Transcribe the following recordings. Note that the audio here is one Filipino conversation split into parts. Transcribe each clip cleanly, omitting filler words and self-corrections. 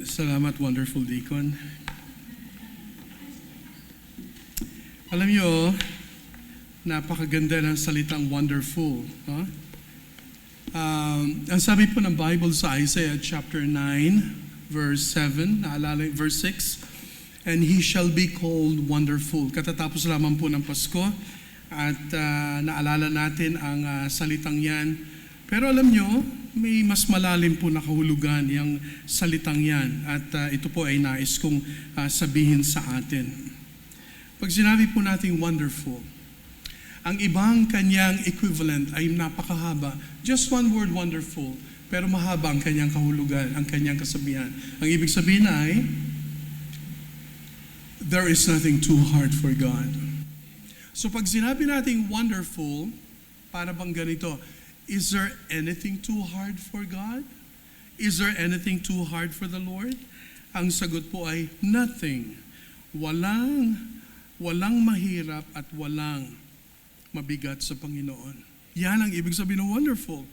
Salamat, wonderful Deacon. Alam niyo, napakaganda ng salitang wonderful. Huh? Ang sabi po ng Bible sa Isaiah chapter 9, verse 7, naalala verse 6, and he shall be called wonderful. Katatapos lamang po ng Pasko at naalala natin ang salitang yan. Pero alam niyo, may mas malalim po na kahulugan yung salitang yan at ito po ay nais kong sabihin sa atin. Pag sinabi po nating wonderful, ang ibang kanyang equivalent ay napakahaba. Just one word, wonderful, pero mahaba ang kanyang kahulugan, ang kanyang kasabihan. Ang ibig sabihin ay, there is nothing too hard for God. So pag sinabi nating wonderful, para bang ganito, is there anything too hard for God? Is there anything too hard for the Lord? Ang sagot po ay nothing. Walang mahirap at walang mabigat sa Panginoon. Yan ang ibig sabihin ng wonderful.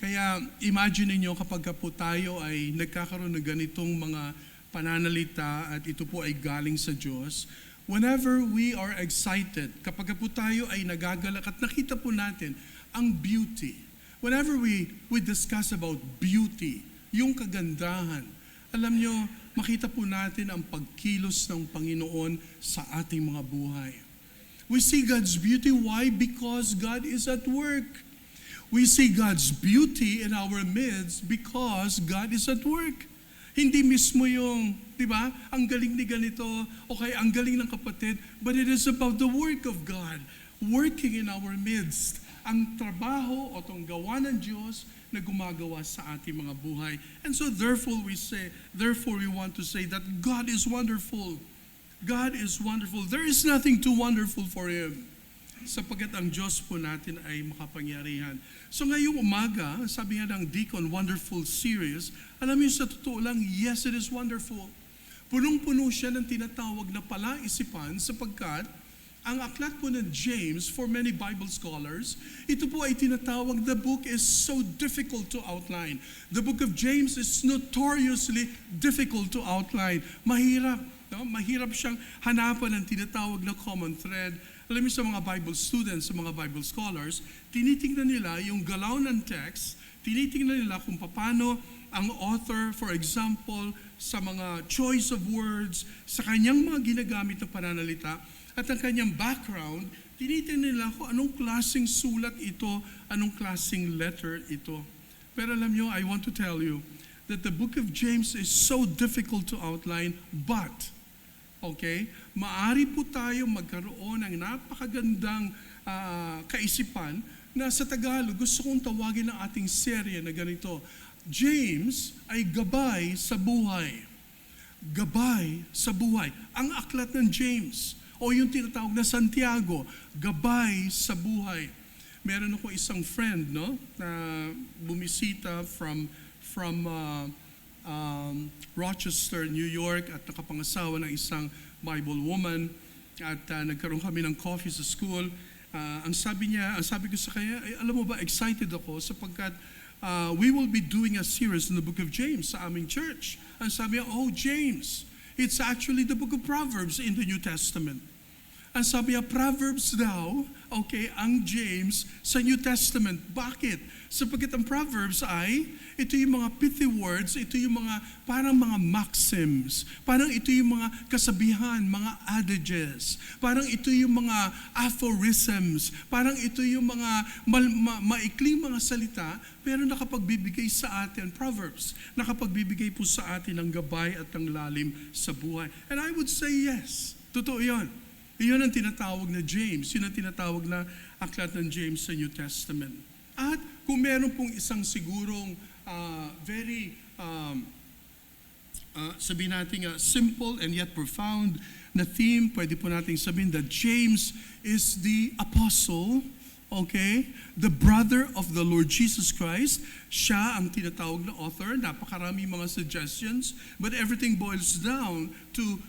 Kaya imagine niyo kapag po tayo ay nagkakaroon ng ganitong mga pananalita at ito po ay galing sa Diyos, whenever we are excited, kapag po tayo ay nagagalak at nakita po natin ang beauty. Whenever we discuss about beauty, yung kagandahan, alam nyo, makita po natin ang pagkilos ng Panginoon sa ating mga buhay. We see God's beauty. Why? Because God is at work. We see God's beauty in our midst because God is at work. Hindi mismo yung, di ba, ang galing ni ganito, okay, ang galing ng kapatid, but it is about the work of God working in our midst. Ang trabaho o tong gawa ng Diyos na gumagawa sa ating mga buhay. And so therefore we want to say that God is wonderful. God is wonderful. There is nothing too wonderful for Him. Sapagkat ang Diyos po natin ay makapangyarihan. So ngayong umaga, sabi nga ng Deacon, wonderful series, alam niyo sa totoo lang, yes, it is wonderful. Punong-puno siya ng tinatawag na palaisipan sapagkat ang aklat po ng James, for many Bible scholars, ito po ay tinatawag, the book is so difficult to outline. The book of James is notoriously difficult to outline. Mahirap, no? Mahirap siyang hanapan ng tinatawag na common thread. Alam niyo sa mga Bible students, sa mga Bible scholars, tinitingnan nila yung galaw ng text, tinitingnan nila kung paano ang author, for example, sa mga choice of words, sa kanyang mga ginagamit na pananalita, at ang kanyang background, tinitingnan nila kung anong klaseng sulat ito, anong klaseng letter ito. Pero alam nyo, I want to tell you that the book of James is so difficult to outline, but, okay, maari po tayo magkaroon ng napakagandang kaisipan na sa Tagalog, gusto kong tawagin ang ating serye na ganito. James ay gabay sa buhay. Gabay sa buhay. Ang aklat ng James, o yung tinatawag na Santiago, gabay sa buhay. Meron ako isang friend, no, na bumisita from Rochester, New York, at nakapangasawa ng isang Bible woman, at nagkaroon kami ng coffee sa school. Ang sabi ko sa kanya, alam mo ba, excited ako sapagkat we will be doing a series in the book of James sa aming church. Ang sabi niya, oh, James, it's actually the book of Proverbs in the New Testament. Ang sabi niya, Proverbs daw, okay, ang James sa New Testament. Bakit? Sapagkat ang Proverbs ay, ito yung mga pithy words, ito yung mga, parang mga maxims, parang ito yung mga kasabihan, mga adages, parang ito yung mga aphorisms, parang ito yung mga maikling mga salita, pero nakapagbibigay sa atin, Proverbs, nakapagbibigay po sa atin ng gabay at ng lalim sa buhay. And I would say yes, totoo yun. Iyon ang tinatawag na James, yun ang tinatawag na aklat ng James sa New Testament. At kung meron pong isang sigurong sabihin natin simple and yet profound na theme, pwede po natin sabihin that James is the apostle, okay, the brother of the Lord Jesus Christ. Siya ang tinatawag na author, napakarami mga suggestions, but everything boils down to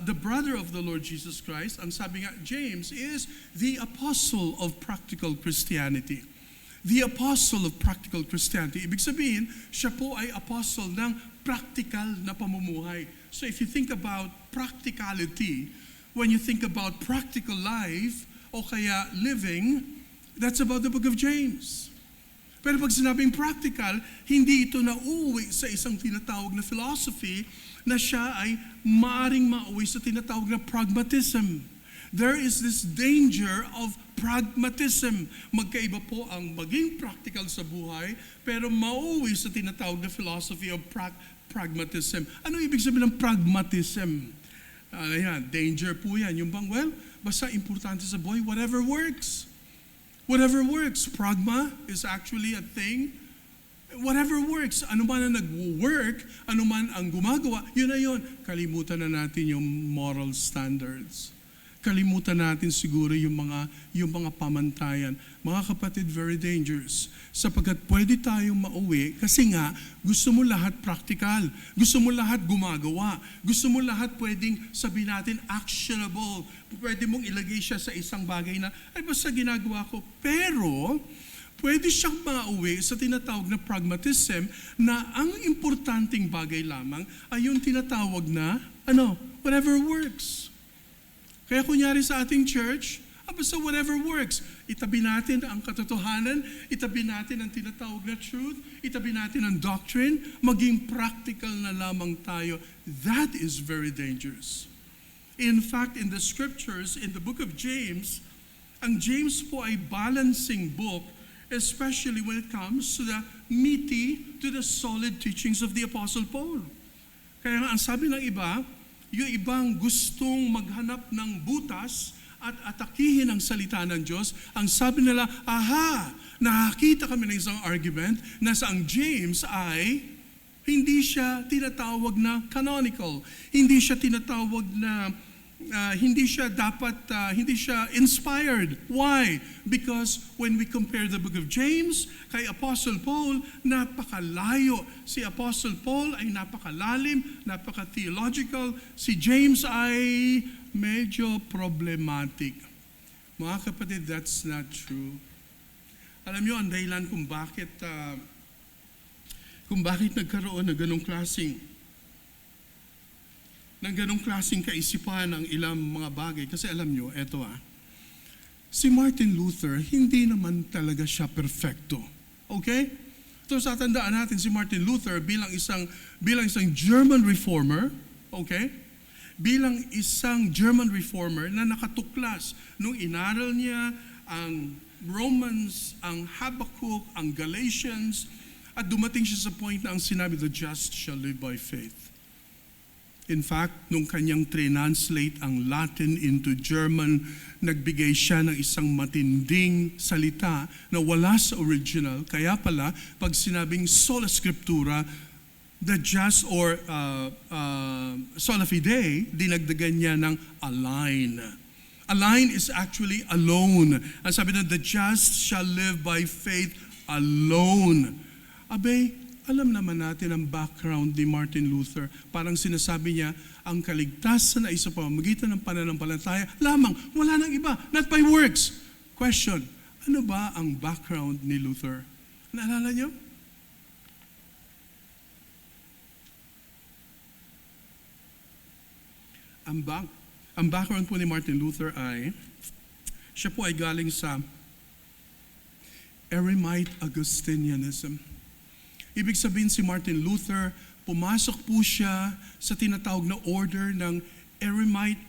the brother of the Lord Jesus Christ. Ang sabi nga, James is the apostle of practical Christianity. the apostle of practical Christianity. Ibig sabihin, siya po ay apostle ng practical na pamumuhay. So if you think about practicality, when you think about practical life, o kaya living, that's about the book of James. Pero pag sinabing practical, hindi ito nauwi sa isang tinatawag na philosophy na siya ay maaring mauwi sa tinatawag na pragmatism. There is this danger of pragmatism. Magkaiba po ang maging practical sa buhay, pero mauwi sa tinatawag na philosophy of pragmatism. Ano ibig sabihin ng pragmatism? Ayan, danger po yan. Yung bang, well, basta importante sa buhay, whatever works. Whatever works. Pragma is actually a thing. Whatever works. Ano man ang nag-work, ano man ang gumagawa, yun na yun. Kalimutan na natin yung moral standards. Kalimutan natin siguro yung mga pamantayan. Mga kapatid, very dangerous. Sapagkat pwede tayong mauwi kasi nga gusto mo lahat practical. Gusto mo lahat gumagawa. Gusto mo lahat pwedeng sabihin natin actionable. Pwede mong ilagay siya sa isang bagay na, ay basta ginagawa ko. Pero, pwede siyang mauwi sa tinatawag na pragmatism na ang importanteng bagay lamang ay yung tinatawag na, whatever works. Kaya kunyari sa ating church, basta whatever works. Itabi natin ang katotohanan, itabi natin ang tinatawag na truth, itabi natin ang doctrine, maging practical na lamang tayo. That is very dangerous. In fact, in the scriptures, in the book of James, ang James po ay balancing book, especially when it comes to the meaty, to the solid teachings of the Apostle Paul. Kaya nga, ang sabi ng iba, yung ibang gustong maghanap ng butas at atakihin ang salita ng Diyos, ang sabi nila, nakakita kami ng isang argument na sa ang James ay hindi siya tinatawag na canonical, hindi siya tinatawag na hindi siya inspired. Why? Because when we compare the book of James kay Apostle Paul, napakalayo. Si Apostle Paul ay napakalalim, napaka-theological. Si James ay medyo problematic. Mga kapatid, that's not true. Alam niyo, ang dahilan kung bakit nagkaroon ng ganong klaseng kaisipan ng ilang mga bagay. Kasi alam nyo, si Martin Luther, hindi naman talaga siya perfecto. Okay? So sa tandaan natin, si Martin Luther bilang isang German reformer, okay? Bilang isang German reformer na nakatuklas nung inaral niya ang Romans, ang Habakkuk, ang Galatians, at dumating siya sa point na ang sinabi, the just shall live by faith. In fact, nung kanyang translate ang Latin into German, nagbigay siya ng isang matinding salita na wala sa original. Kaya pala, pag sinabing sola scriptura, the just or sola fide, dinagdagan niya ng align. Align is actually alone. Ang sabi na, the just shall live by faith alone. Abay, alam naman natin ang background ni Martin Luther. Parang sinasabi niya, ang kaligtasan ay sa pamamagitan ng pananampalataya lamang, wala nang iba, not by works. Question, ano ba ang background ni Luther? Naalala niyo? Ang background po ni Martin Luther ay, siya po ay galing sa Eremite Augustinianism. Ibig sabihin si Martin Luther, pumasok po siya sa tinatawag na order ng Eremite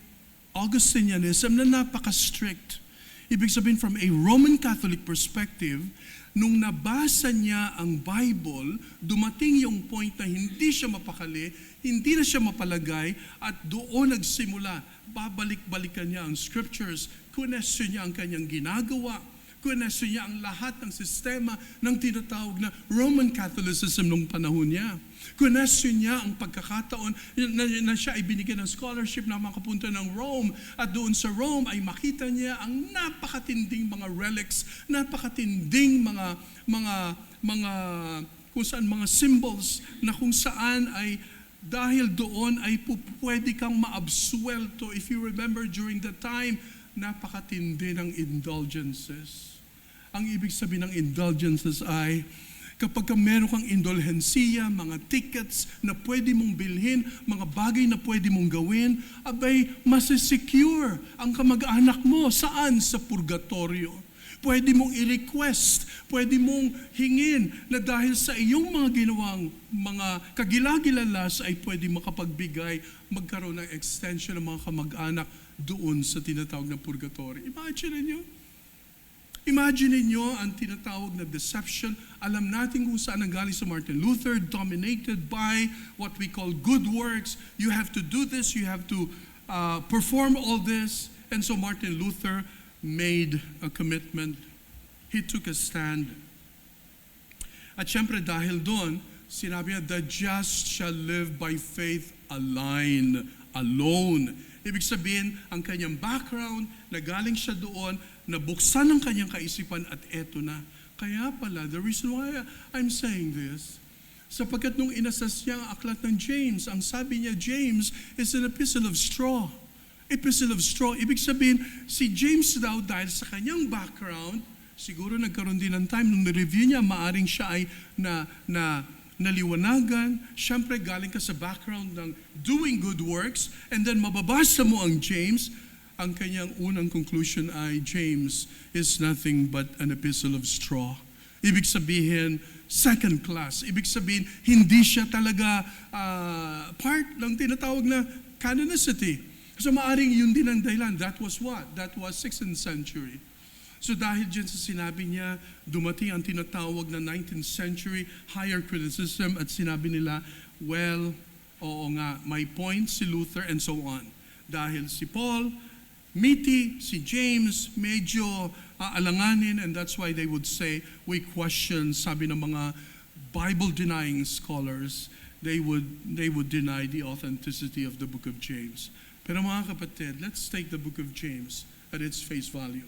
Augustinianism na napaka-strict. Ibig sabihin from a Roman Catholic perspective, nung nabasa niya ang Bible, dumating yung point na hindi siya mapakali, hindi na siya mapalagay, at doon nagsimula. Babalik-balikan niya ang scriptures, question niya ang kanyang ginagawa, question niya ang lahat ng sistema ng tinatawag na Roman Catholicism nung panahon niya. Question niya ang pagkakataon na siya ay binigyan ng scholarship na makapunta ng Rome, at doon sa Rome ay makita niya ang napakatinding mga relics, napakatinding mga kung saan mga symbols na kung saan ay dahil doon ay pwede kang maabsuelto. If you remember during the time, napakatindi ng indulgences. Ang ibig sabihin ng indulgences ay kapag meron kang indulhensiya, mga tickets na pwede mong bilhin, mga bagay na pwede mong gawin, abay, masisecure ang kamag-anak mo. Saan? Sa purgatorio. Pwede mong i-request, pwede mong hingin na dahil sa iyong mga ginawang mga kagilagilalas ay pwede makapagbigay, magkaroon ng extension ng mga kamag-anak doon sa tinatawag na purgatorio. Imagine niyo ang tinatawag na deception. Alam natin kung saan nanggaling sa Martin Luther, dominated by what we call good works. You have to do this, you have to perform all this. And so Martin Luther made a commitment. He took a stand. At syempre dahil doon, sinabi niya, the just shall live by faith alone. Ibig sabihin, ang kanyang background, nagaling siya doon, nabuksan ang kanyang kaisipan at eto na. Kaya pala, the reason why I'm saying this, sapagkat nung inasas niya ang aklat ng James, ang sabi niya, James is an epistle of straw. Epistle of straw. Ibig sabihin, si James daw dahil sa kanyang background, siguro nagkaroon din ng time nung na-review niya, maaring siya ay naliwanagan. Siyempre, galing ka sa background ng doing good works, and then mababasa mo ang James, ang kanyang unang conclusion ay, James is nothing but an epistle of straw. Ibig sabihin, second class. Ibig sabihin, hindi siya talaga part ng tinatawag na canonicity. So maaring yun din ang dahilan. That was what? That was 6th century. So dahil dyan sa sinabi niya, dumating ang tinatawag na 19th century higher criticism at sinabi nila, well, oo nga, may point si Luther and so on. Dahil si Paul, meaty, si James, medyo alanganin, and that's why they would say, we question, sabi ng mga Bible-denying scholars, they would deny the authenticity of the book of James. Pero mga kapatid, let's take the book of James at its face value.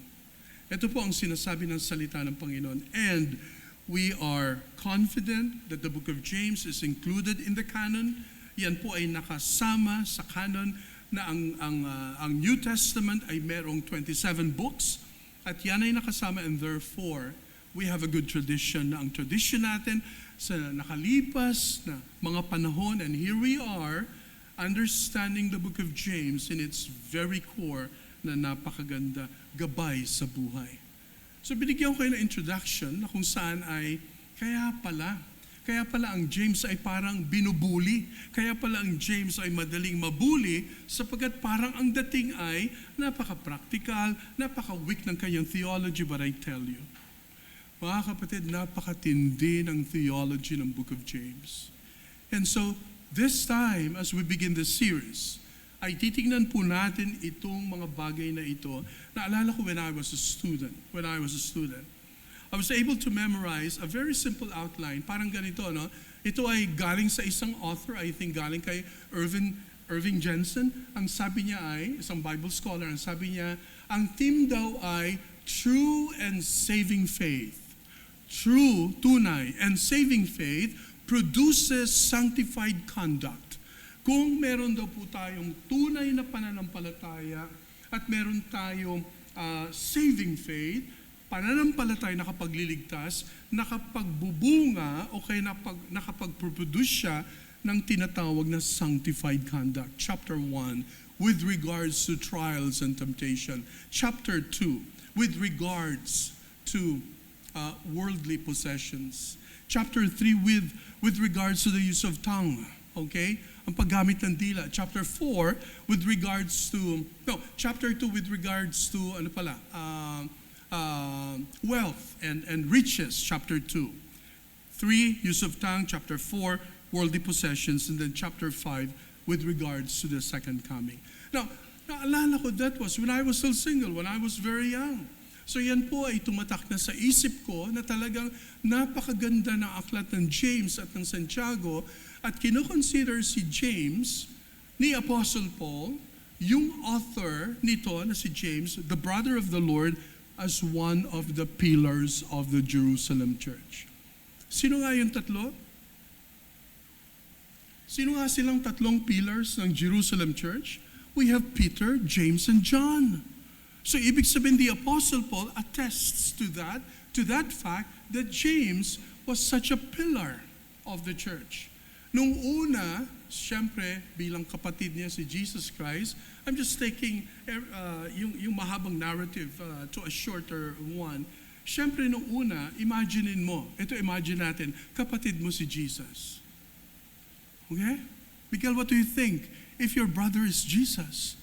Ito po ang sinasabi ng salita ng Panginoon. And we are confident that the book of James is included in the canon. Yan po ay nakasama sa canon na ang New Testament ay merong 27 books. At yan ay nakasama, and therefore, we have a good tradition na ang tradition natin sa nakalipas na mga panahon, and here we are, understanding the book of James in its very core na napakaganda, gabay sa buhay. So binigyan ko kayo ng introduction na kung saan ay, kaya pala ang James ay parang binubuli. Kaya pala ang James ay madaling mabuli sapagkat parang ang dating ay napaka-practical, napaka-weak ng kanyang theology. But I tell you, mga kapatid, napakatindi ng theology ng book of James. And so, this time, as we begin this series, ay titignan po natin itong mga bagay na ito. Naalala ko when I was a student, I was able to memorize a very simple outline. Parang ganito, no? Ito ay galing sa isang author, I think galing kay Irving Jensen. Ang sabi niya ay, isang Bible scholar, ang sabi niya, ang theme daw ay true and saving faith. True, tunay, and saving faith produces sanctified conduct. Kung meron daw po tayong tunay na pananampalataya at meron tayong saving faith, pananampalataya na nakapagliligtas, nakapagbubunga o kaya nakapag-produce siya ng tinatawag na sanctified conduct. Chapter 1, with regards to trials and temptation. Chapter 2, with regards to worldly possessions. Chapter 3, with regards to the use of tongue. Okay? Ang paggamit ng dila. Chapter 4, with regards to, chapter 2 with regards to, wealth and riches. Chapter 2. 3, use of tongue. Chapter 4, worldly possessions. And then chapter 5, with regards to the second coming. Now, naalala ko, that was when I was still single, when I was very young. So yan po ay tumatak na sa isip ko na talagang napakaganda ng aklat ng James at ng Santiago at kinoconsider si James ni Apostle Paul, yung author nito na si James, the brother of the Lord, as one of the pillars of the Jerusalem church. Sino nga yung tatlo? Sino nga silang tatlong pillars ng Jerusalem church? We have Peter, James, and John. So ibig sabihin, the Apostle Paul attests to that, to that fact that James was such a pillar of the church. Nung una, siyempre, bilang kapatid niya si Jesus Christ, I'm just taking yung mahabang narrative to a shorter one. Siyempre, nung una, imagine natin, kapatid mo si Jesus. Okay? Miguel, what do you think if your brother is Jesus?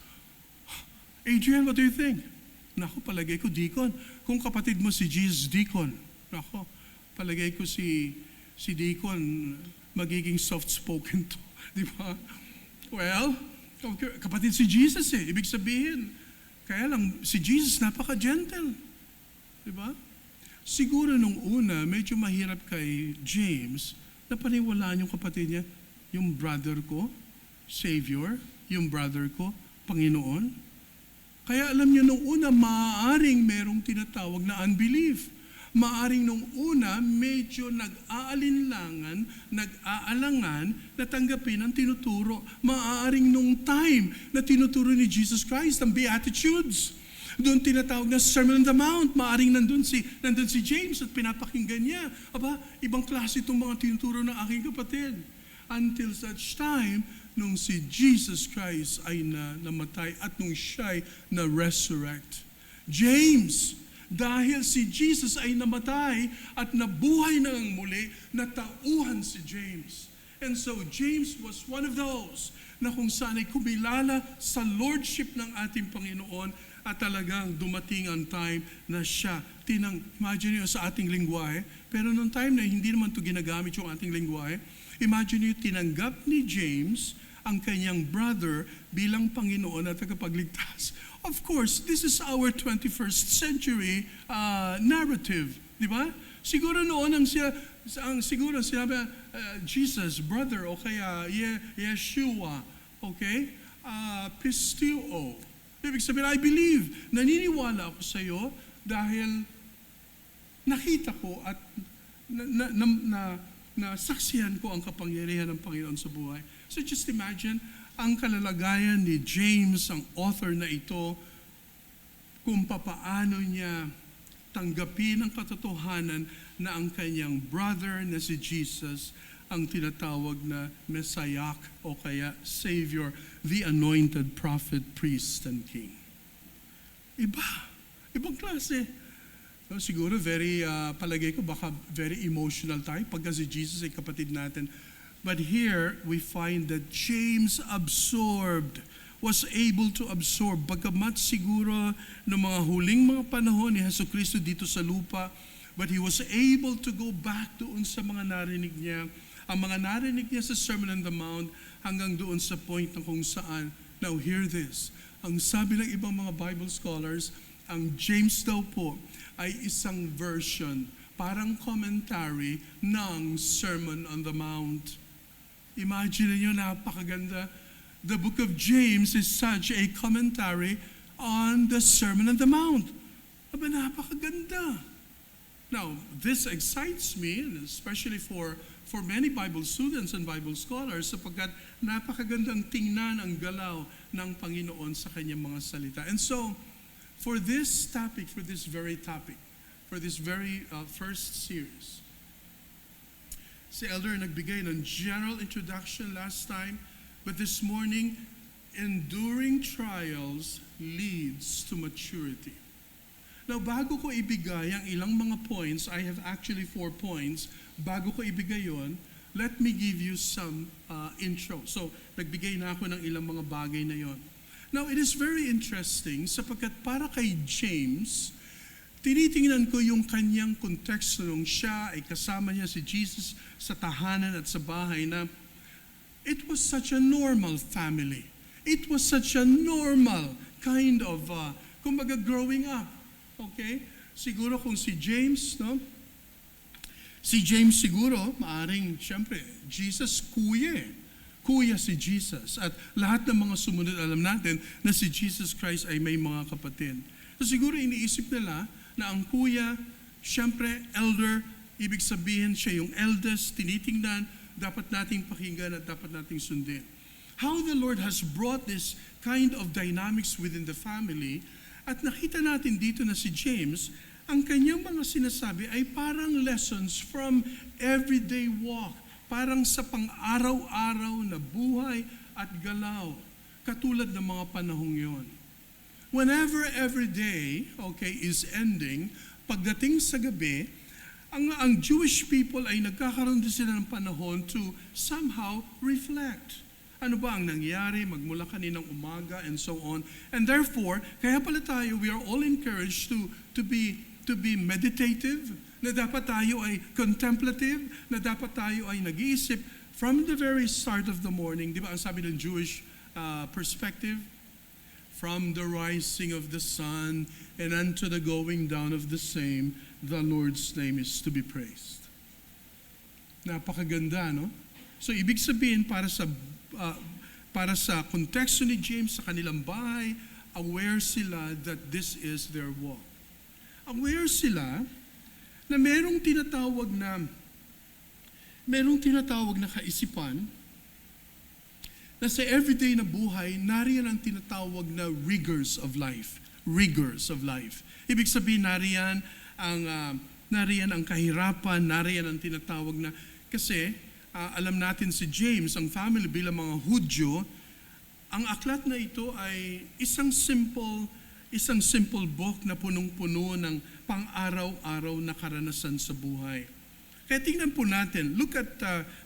Adrian, what do you think? Nako, palagay ko, Deacon. Kung kapatid mo si Jesus, Deacon. Nako, palagay ko si Deacon magiging soft-spoken to. Di ba? Well, kapatid si Jesus Ibig sabihin, kaya lang, si Jesus napaka-gentle. Di ba? Siguro nung una, medyo mahirap kay James na paniwalaan yung kapatid niya, yung brother ko, Savior, yung brother ko, Panginoon. Kaya alam niyo, nung una, maaaring merong tinatawag na unbelief. Maaaring nung una, medyo nag-aalinlangan, nag-aalangan na tanggapin ang tinuturo. Maaaring nung time na tinuturo ni Jesus Christ ang Beatitudes. Doon tinatawag na Sermon on the Mount. Maaaring nandun si James at pinapakinggan niya. Aba, ibang klase itong mga tinuturo ng aking kapatid. Until such time, nung si Jesus Christ ay namatay at nung siya'y na-resurrect. James, dahil si Jesus ay namatay at nabuhay na ang muli, natauhan si James. And so James was one of those na kung saan ay kumilala sa lordship ng ating Panginoon at talagang dumating ang time na siya imagine nyo sa ating lingwahe, pero nung time na hindi naman ito ginagamit yung ating lingwahe, imagine nyo tinanggap ni James ang kanyang brother bilang Panginoon at tagapagligtas. Of course, this is our 21st century narrative, di ba? Siguro noon siguro sinabi, Jesus, brother, o kaya Yeshua, okay? Pistio. Ibig sabihin, I believe, naniniwala ako sa iyo dahil nakita ko at nasaksihan ko ang kapangyarihan ng Panginoon sa buhay. So just imagine, ang kalalagayan ni James, ang author na ito, kung papaano niya tanggapin ang katotohanan na ang kanyang brother na si Jesus ang tinatawag na Messiah o kaya Savior, the anointed prophet, priest, and king. Ibang klase. So, siguro palagay ko baka very emotional tayo pagka si Jesus ay kapatid natin. But here, we find that James was able to absorb, bagamat siguro ng mga huling mga panahon ni Jesucristo dito sa lupa, but he was able to go back doon sa mga narinig niya, ang mga narinig niya sa Sermon on the Mount, hanggang doon sa point na kung saan, now hear this, ang sabi ng ibang mga Bible scholars, ang James daw po ay isang version, parang commentary ng Sermon on the Mount. Imagine niyo, napakaganda. The book of James is such a commentary on the Sermon on the Mount. Aba, napakaganda. Now, this excites me, and especially for many Bible students and Bible scholars, sapagkat napakagandang tingnan ang galaw ng Panginoon sa kanyang mga salita. And so, for this very first series, si Elder nagbigay ng general introduction last time, but this morning, enduring trials leads to maturity. Now, bago ko ibigay ang ilang mga points, I have actually 4 points, bago ko ibigay yon, let me give you some intro. So, nagbigay na ako ng ilang mga bagay na yon. Now, it is very interesting sapagkat para kay James, tinitingnan ko yung kanyang konteksto nung siya ay kasama niya si Jesus sa tahanan at sa bahay na it was such a normal family. It was such a normal kind of, kumbaga growing up. Okay? Siguro kung si James, no? Si James siguro, maaring, syempre, Jesus kuya si Jesus. At lahat ng mga sumunod, alam natin na si Jesus Christ ay may mga kapatid. So siguro iniisip nila na ang kuya, syempre, elder, ibig sabihin siya yung eldest, tinitingnan, dapat nating pakinggan at dapat nating sundin. How the Lord has brought this kind of dynamics within the family, at nakita natin dito na si James ang kanyang mga sinasabi ay parang lessons from everyday walk, parang sa pang-araw-araw na buhay at galaw, katulad ng mga panahong yon. Whenever every day, is ending, pagdating sa gabi, ang Jewish people ay nagkakaroon din sila ng panahon to somehow reflect. Ano ba ang nangyari magmula kaninang umaga and so on. And therefore, kaya pala tayo, we are all encouraged to be meditative, na dapat tayo ay contemplative, na dapat tayo ay nag-iisip from the very start of the morning. Di ba ang sabi ng Jewish perspective? From the rising of the sun and unto the going down of the same, the Lord's name is to be praised. Napakaganda, no? So ibig sabihin para sa konteksto ni James sa kanilang bahay, aware sila that this is their walk. Aware sila na merong tinatawag na kaisipan na sa everyday na buhay, nariyan ang tinatawag na rigors of life. Rigors of life. Ibig sabihin, nariyan ang kahirapan, nariyan ang tinatawag na, kasi alam natin si James, ang family bilang mga Hudyo, ang aklat na ito ay isang simple book na punong-puno ng pang-araw-araw na karanasan sa buhay. Kaya tingnan po natin, look at,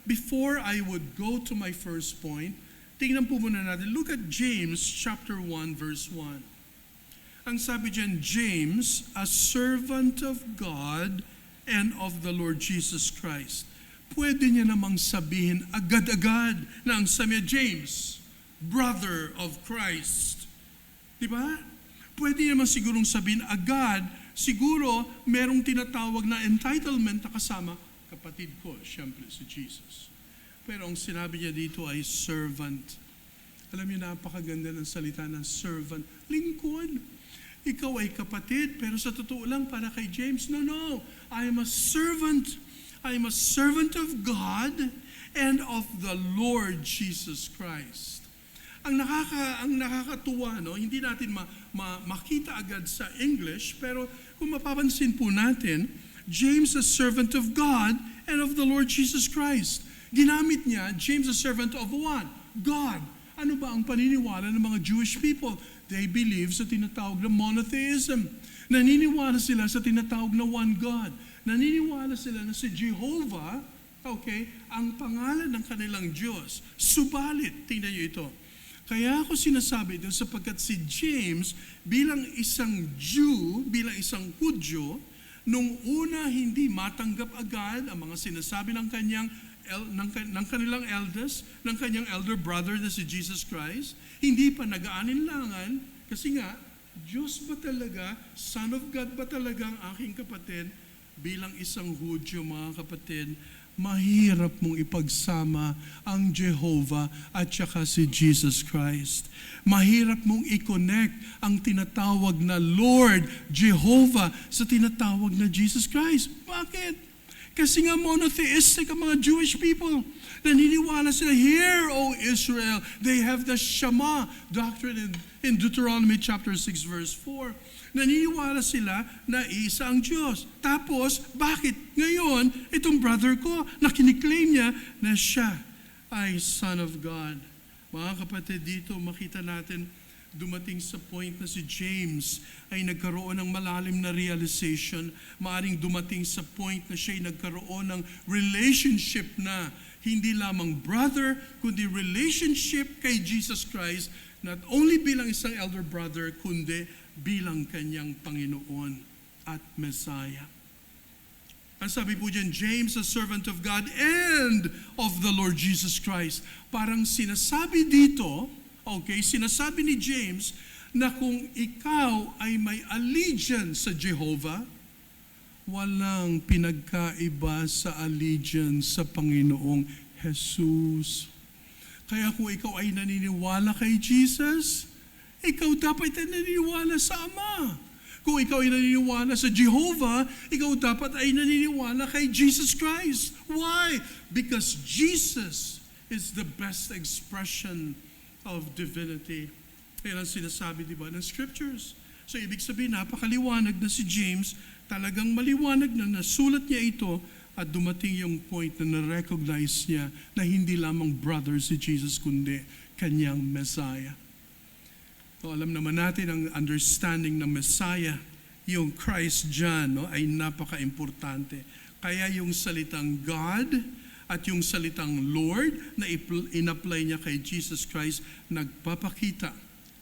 before I would go to my first point, tingnan po muna natin, look at James chapter 1 verse 1. Ang sabi dyan, James, a servant of God and of the Lord Jesus Christ. Pwede niya namang sabihin agad-agad na ang sabi niya, James, brother of Christ. Diba? Pwede niya naman sigurong sabihin agad, siguro merong tinatawag na entitlement na kasama, kapatid ko, siyempre si Jesus. Pero ang sinabi niya dito ay servant. Alam niyo, napakaganda ng salita ng servant. Lingkod. Ikaw ay kapatid, pero sa totoo lang para kay James, no. I am a servant. I am a servant of God and of the Lord Jesus Christ. Ang nakakatuwa, no? Hindi natin makita agad sa English, pero kung mapapansin po natin, James, a servant of God and of the Lord Jesus Christ. Ginamit niya, James, a servant of what? God. Ano ba ang paniniwala ng mga Jewish people? They believe sa tinatawag na monotheism. Naniniwala sila sa tinatawag na one God. Naniniwala sila na si Jehovah, ang pangalan ng kanilang Diyos. Subalit, tingnan niyo ito. Kaya ako sinasabi ito sapagkat si James bilang isang Jew, bilang isang Hudyo, nung una hindi matanggap agad ang mga sinasabi ng kanilang elders, ng kanyang elder brother na si Jesus Christ, hindi pa nag-aaninlangan, kasi nga, Diyos ba talaga, Son of God ba talaga ang aking kapatid? Bilang isang Hudyo, mga kapatid, mahirap mong ipagsama ang Jehovah at saka si Jesus Christ. Mahirap mong i-connect ang tinatawag na Lord Jehovah sa tinatawag na Jesus Christ. Bakit? Kasi nga monotheistic ang mga Jewish people. Naniniwala sila, hear, O Israel, they have the Shema doctrine in Deuteronomy chapter 6 verse 4. Naniniwala sila na isa ang Diyos. Tapos, bakit ngayon, itong brother ko, na kiniklaim niya na siya ay Son of God. Mga kapatid, dito makita natin, dumating sa point na si James ay nagkaroon ng malalim na realization. Maaring dumating sa point na siya ay nagkaroon ng relationship na hindi lamang brother, kundi relationship kay Jesus Christ, not only bilang isang elder brother, kundi bilang kanyang Panginoon at Messiah. Ang sabi po dyan, James, a servant of God and of the Lord Jesus Christ. Parang sinasabi dito, sinasabi ni James na kung ikaw ay may allegiance sa Jehovah, walang pinagkaiba sa allegiance sa Panginoong Jesus. Kaya kung ikaw ay naniniwala kay Jesus, ikaw dapat ay naniniwala sa Ama. Kung ikaw ay naniniwala sa Jehovah, ikaw dapat ay naniniwala kay Jesus Christ. Why? Because Jesus is the best expression of divinity. Kaya lang sinasabi, di ba, ng scriptures. So, ibig sabihin, napakaliwanag na si James talagang maliwanag na nasulat niya ito at dumating yung point na na-recognize niya na hindi lamang brother si Jesus kundi kanyang Messiah. So, alam naman natin ang understanding ng Messiah, yung Christ John, no, ay napaka-importante. Kaya yung salitang God at yung salitang Lord na in-apply niya kay Jesus Christ, nagpapakita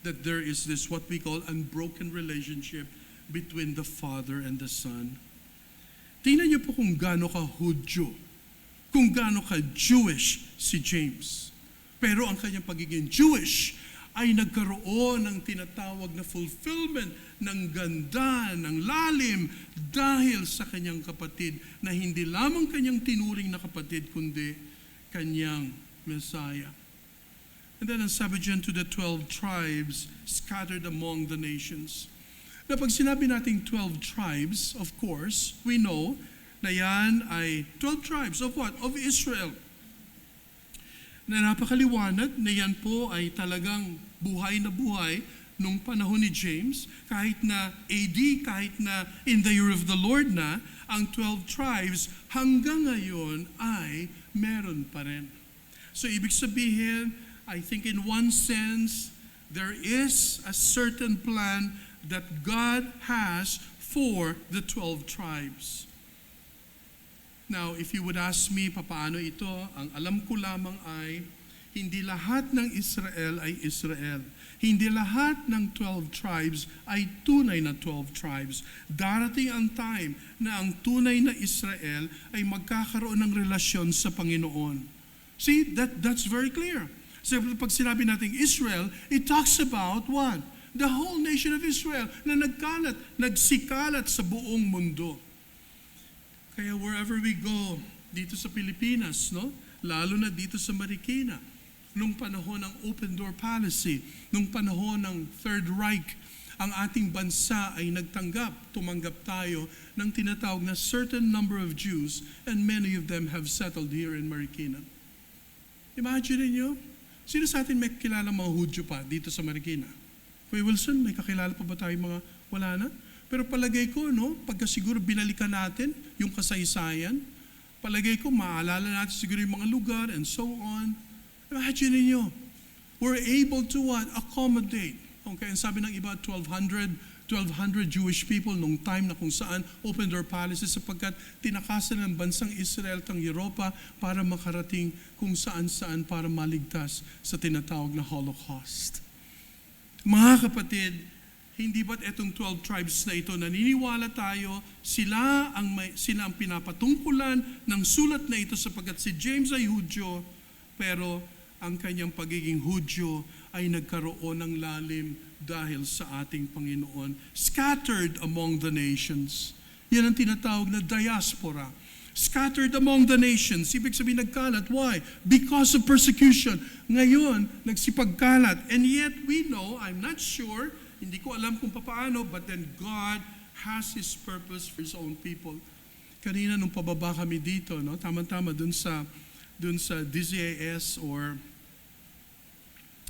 that there is this what we call unbroken relationship between the Father and the Son. Tingnan niyo po kung gaano ka Hudyo, kung gaano ka Jewish si James. Pero ang kanyang pagiging Jewish ay nagkaroon ng tinatawag na fulfillment ng ganda, ng lalim dahil sa kanyang kapatid na hindi lamang kanyang tinuring na kapatid kundi kanyang Messiah. And then ang sabi dyan to the 12 tribes scattered among the nations. Na pag sinabi nating 12 tribes, of course, we know na yan ay 12 tribes of what? Of Israel. Na napakaliwanag na yan po ay talagang buhay na buhay nung panahon ni James, kahit na AD, kahit na in the year of the Lord na, ang 12 tribes hanggang ngayon ay meron pa rin. So ibig sabihin, I think in one sense, there is a certain plan that God has for the 12 tribes. Now, if you would ask me, papaano ito? Ang alam ko lamang ay, hindi lahat ng Israel ay Israel. Hindi lahat ng 12 tribes ay tunay na 12 tribes. Darating ang time na ang tunay na Israel ay magkakaroon ng relasyon sa Panginoon. See, that's very clear. So pag sinabi natin Israel, it talks about what? The whole nation of Israel na nagsikalat sa buong mundo. Kaya wherever we go, dito sa Pilipinas, no? Lalo na dito sa Marikina, nung panahon ng Open Door Policy, nung panahon ng Third Reich, ang ating bansa ay tumanggap tayo ng tinatawag na certain number of Jews and many of them have settled here in Marikina. Imagine niyo, sino sa atin may kilala mga Hudyo pa dito sa Marikina? Kuya Wilson, may kakilala pa ba tayo mga wala na? Pero palagay ko, no, pagka siguro binalikan natin yung kasaysayan, palagay ko maalala natin siguro yung mga lugar and so on. Imagine niyo, we're able to what? Accommodate. Okay, and sabi ng iba, 1,200 Jewish people nung time na kung saan open door policy sapagkat tinakasan ng bansang Israel at ang Europa para makarating kung saan-saan para maligtas sa tinatawag na Holocaust. Mga kapatid, hindi ba't etong 12 tribes na ito, naniniwala tayo, sila ang pinapatungkulan ng sulat na ito sapagkat si James ay Hudyo, pero ang kanyang pagiging Hudyo ay nagkaroon ng lalim dahil sa ating Panginoon. Scattered among the nations. Yan ang tinatawag na diaspora. Scattered among the nations. Ibig sabihin nagkalat. Why? Because of persecution. Ngayon, nagsipagkalat. And yet we know, I'm not sure, hindi ko alam kung paano, but then God has His purpose for His own people. Kanina nung pababa kami dito, no, tama-tama dun sa DZAS or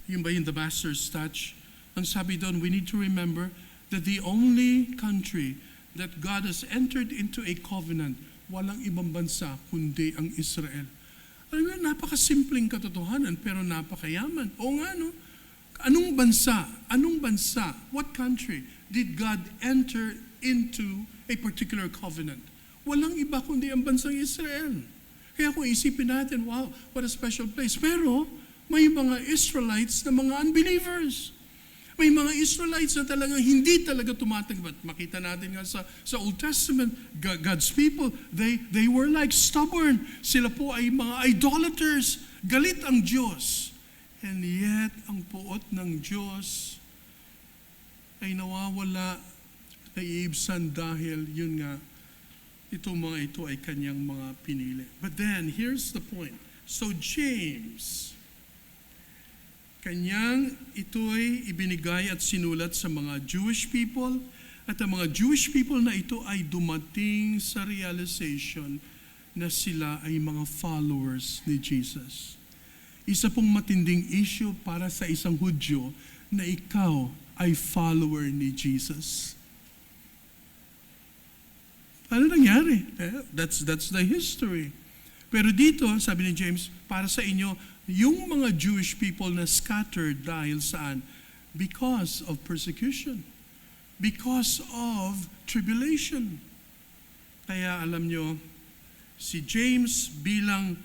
yung ba yung the Master's Touch, ang sabi doon, we need to remember that the only country that God has entered into a covenant, walang ibang bansa kundi ang Israel. Alam mo, napakasimpleng katotohanan pero napakayaman. O nga, no? Anong bansa, what country did God enter into a particular covenant? Walang iba kundi ang bansang Israel. Kaya kung isipin natin, wow, what a special place. Pero may mga Israelites na mga unbelievers. May mga Israelites na talagang hindi talaga tumatanggap. Makita natin nga sa Old Testament, God's people, they were like stubborn. Sila po ay mga idolaters. Galit ang Diyos. And yet, ang puot ng Diyos ay nawawala, naiibsan dahil yun nga, itong mga ito ay kanyang mga pinili. But then, here's the point. So James, kanyang ito'y ibinigay at sinulat sa mga Jewish people at ang mga Jewish people na ito ay dumating sa realization na sila ay mga followers ni Jesus. Isa pong matinding issue para sa isang Hudyo na ikaw ay follower ni Jesus. Ano nangyari? That's the history. Pero dito, sabi ni James, para sa inyo, yung mga Jewish people na scattered dahil saan? Because of persecution. Because of tribulation. Kaya alam nyo, si James bilang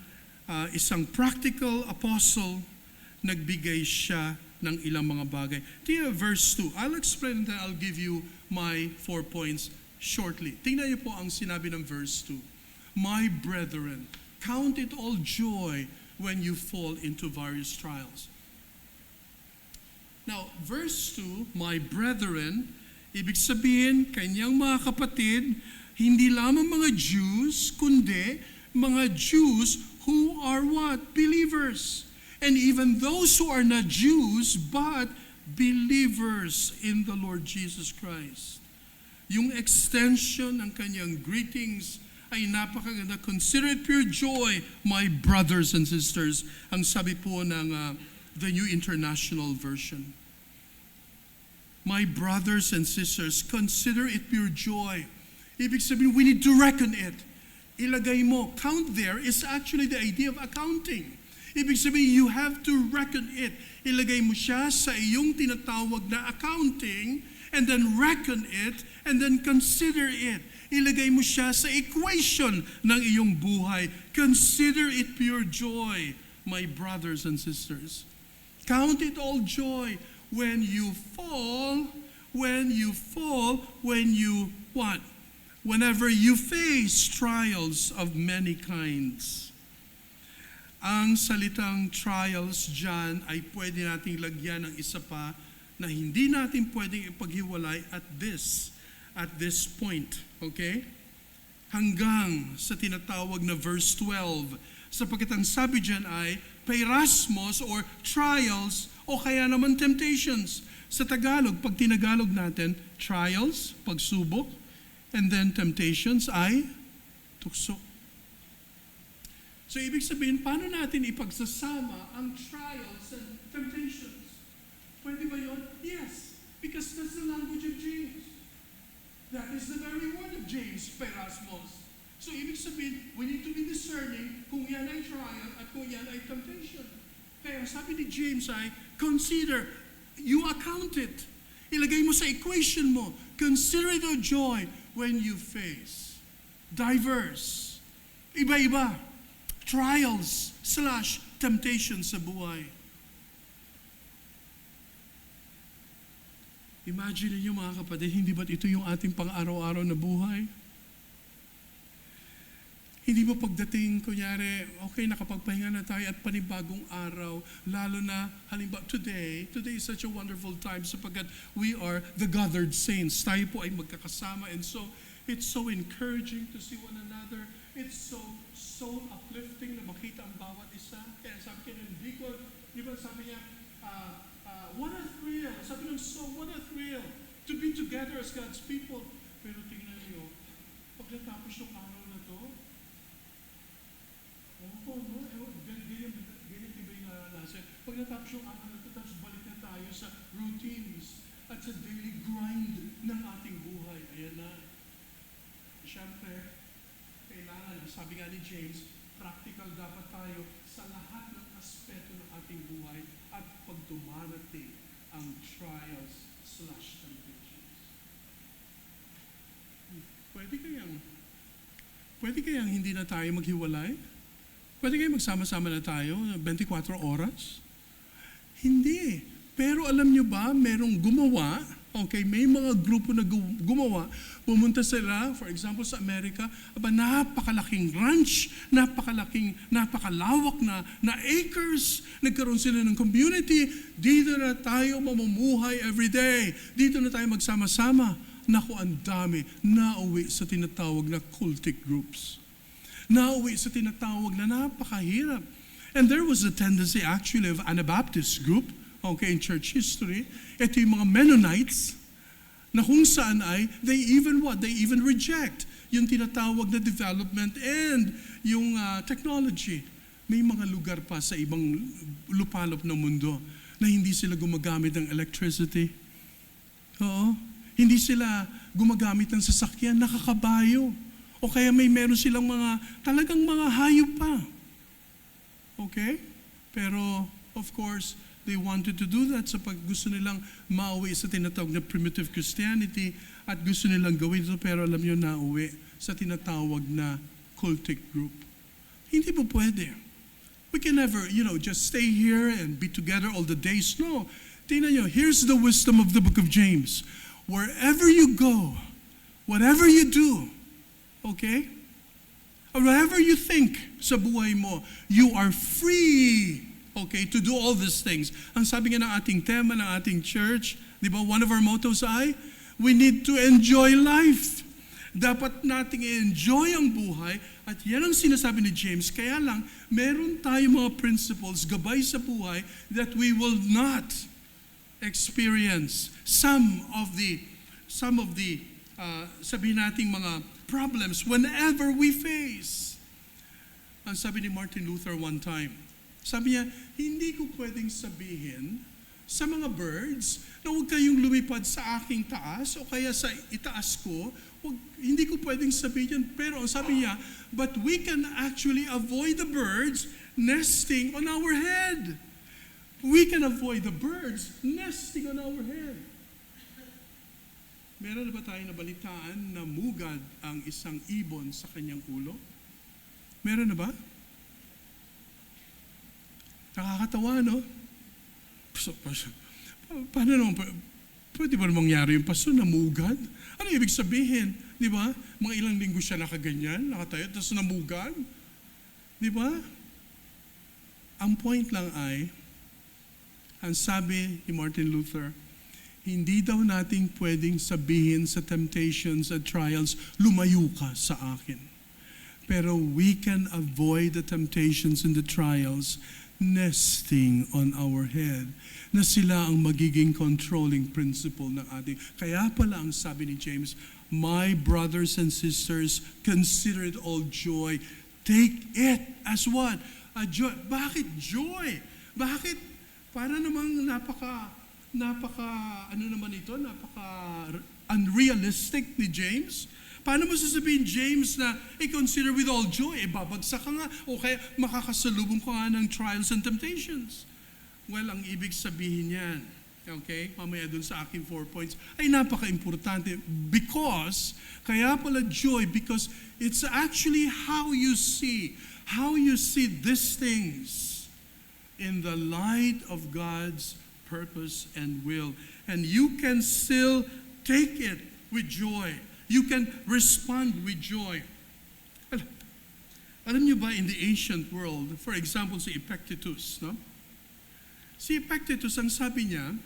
isang practical apostle, nagbigay siya ng ilang mga bagay. Tingnan verse 2. I'll explain and then I'll give you my 4 points shortly. Tingnan niyo po ang sinabi ng verse 2. My brethren, count it all joy when you fall into various trials. Now, verse 2, my brethren, ibig sabihin, kanyang mga kapatid, hindi lamang mga Jews, kundi mga Jews who are what? Believers. And even those who are not Jews, but believers in the Lord Jesus Christ. Yung extension ng kanyang greetings ay napakaganda. Consider it pure joy, my brothers and sisters. Ang sabi po ng the New International Version. My brothers and sisters, consider it pure joy. Ibig sabihin, we need to reckon it. Ilagay mo, count there is actually the idea of accounting. Ibig sabihin, you have to reckon it. Ilagay mo siya sa iyong tinatawag na accounting, and then reckon it, and then consider it. Ilagay mo siya sa equation ng iyong buhay. Consider it pure joy, my brothers and sisters. Count it all joy when you fall, when you what? Whenever you face trials of many kinds. Ang salitang trials dyan ay pwede nating lagyan ng isa pa na hindi natin pwedeng ipaghiwalay at this point. Okay? Hanggang sa tinatawag na verse 12. Sapagkat ang sabi dyan ay peirasmos or trials o kaya naman temptations. Sa Tagalog, pag tinagalog natin, trials, pagsubok, and then temptations ay tukso. So, ibig sabihin, paano natin ipagsasama ang trials and temptations? Pwede ba yun? Yes, because that's the language of James. That is the very word of James, perasmos. So, ibig sabihin, we need to be discerning kung yan ay trial at kung yan ay temptation. Kaya sabi ni James ay, consider, you account it. Ilagay mo sa equation mo, consider it a joy when you face diverse, iba-iba, trials / temptations sa buhay. Imagine niyo mga kapatid, hindi ba't ito yung ating pang-araw-araw na buhay? Hindi ba pagdating, kunyari, okay, nakapagpahinga na tayo at panibagong araw, lalo na, halimbawa, today is such a wonderful time sapagkat we are the gathered saints. Tayo po ay magkakasama and so, it's so encouraging to see one another. It's so uplifting na makita ang bawat isa. Kaya sabi kay Enrico, di ba sabi niya, what a thrill. Sabi ng song, what a thrill to be together as God's people. Pero tingnan niyo, pag natapos yung araw na to, ganyan iba yung naranasan. Pag natapos yung araw na to, tapos balik na tayo sa routines at sa daily grind ng ating buhay. Ayan na. Siyempre, kailangan, sabi nga ni James, practical dapat tayo sa lahat ng aspeto ng ating buhay at pag dumarating ang trials / temptations. Pwede kayang hindi na tayo maghiwalay? Pwede kayang magsama-sama na tayo 24 oras? Hindi. Pero alam nyo ba, merong gumawa, okay, may mga grupo na gumawa, pumunta sila, for example sa Amerika, napakalaking ranch, napakalawak na acres, nagkaroon sila ng community, dito na tayo mamumuhay everyday, dito na tayo magsama-sama. Naku, ang dami, nauwi sa tinatawag na cultic groups. Nauwi sa tinatawag na napakahirap. And there was a tendency actually of Anabaptist group, okay, in church history, ito yung mga Mennonites, na kung saan ay, they even reject yung tinatawag na development and yung technology. May mga lugar pa sa ibang lupalop ng mundo na hindi sila gumagamit ng electricity. Oo. Hindi sila gumagamit ng sasakyan, nakakabayo. O kaya meron silang talagang mga hayop pa. Okay? Pero, of course, they wanted to do that gusto nilang mauwi sa tinatawag na primitive Christianity at gusto nilang gawin ito, pero alam nyo, nauwi sa tinatawag na cultic group. Hindi po pwede. We can never, just stay here and be together all the days. No. Tingnan nyo, here's the wisdom of the book of James. Wherever you go, whatever you do, okay? Or whatever you think sa buhay mo, you are free, okay, to do all these things. Ang sabi nga ng ating tema ng ating church, di ba, one of our mottos ay, we need to enjoy life. Dapat nating i-enjoy ang buhay at yan ang sinasabi ni James. Kaya lang, meron tayong mga principles gabay sa buhay that we will not experience some of the sabihin nating mga problems whenever we face. Ang sabi ni Martin Luther one time, sabi niya, hindi ko pwedeng sabihin sa mga birds na huwag kayong lumipad sa aking taas o kaya sa itaas ko. Hindi ko pwedeng sabihin yun. Pero sabi niya, but we can actually avoid the birds nesting on our head. We can avoid the birds nesting on our head. Meron na ba tayo nabalitaan na mugad ang isang ibon sa kanyang ulo? Meron na ba? Nakakatawa, no? Paano naman, pwede ba mangyari yung pasto na mugad? Ano ibig sabihin? Di ba? Mga ilang linggo siya nakaganyan, nakatayo, tapos namugad. Di ba? Ang point lang ay, ang sabi ni Martin Luther, hindi daw nating pwedeng sabihin sa temptations at trials, lumayo ka sa akin. Pero we can avoid the temptations and the trials nesting on our head, na sila ang magiging controlling principle ng ating. Kaya pala ang sabi ni James, my brothers and sisters, consider it all joy. Take it as what? A joy. Bakit joy? Bakit? Para namang napaka unrealistic ni James. Paano mo sasabihin, James, na i-consider with all joy? Babagsak ka nga, o kaya makakasalubong ka nga ng trials and temptations. Well, ang ibig sabihin yan, okay, mamaya dun sa aking 4 points, ay napaka-importante because, kaya pala joy, because it's actually how you see these things in the light of God's purpose and will. And you can still take it with joy. You can respond with joy. Alam niyo ba, in the ancient world, for example, si Epictetus, no? Si Epictetus, ang sabi niya,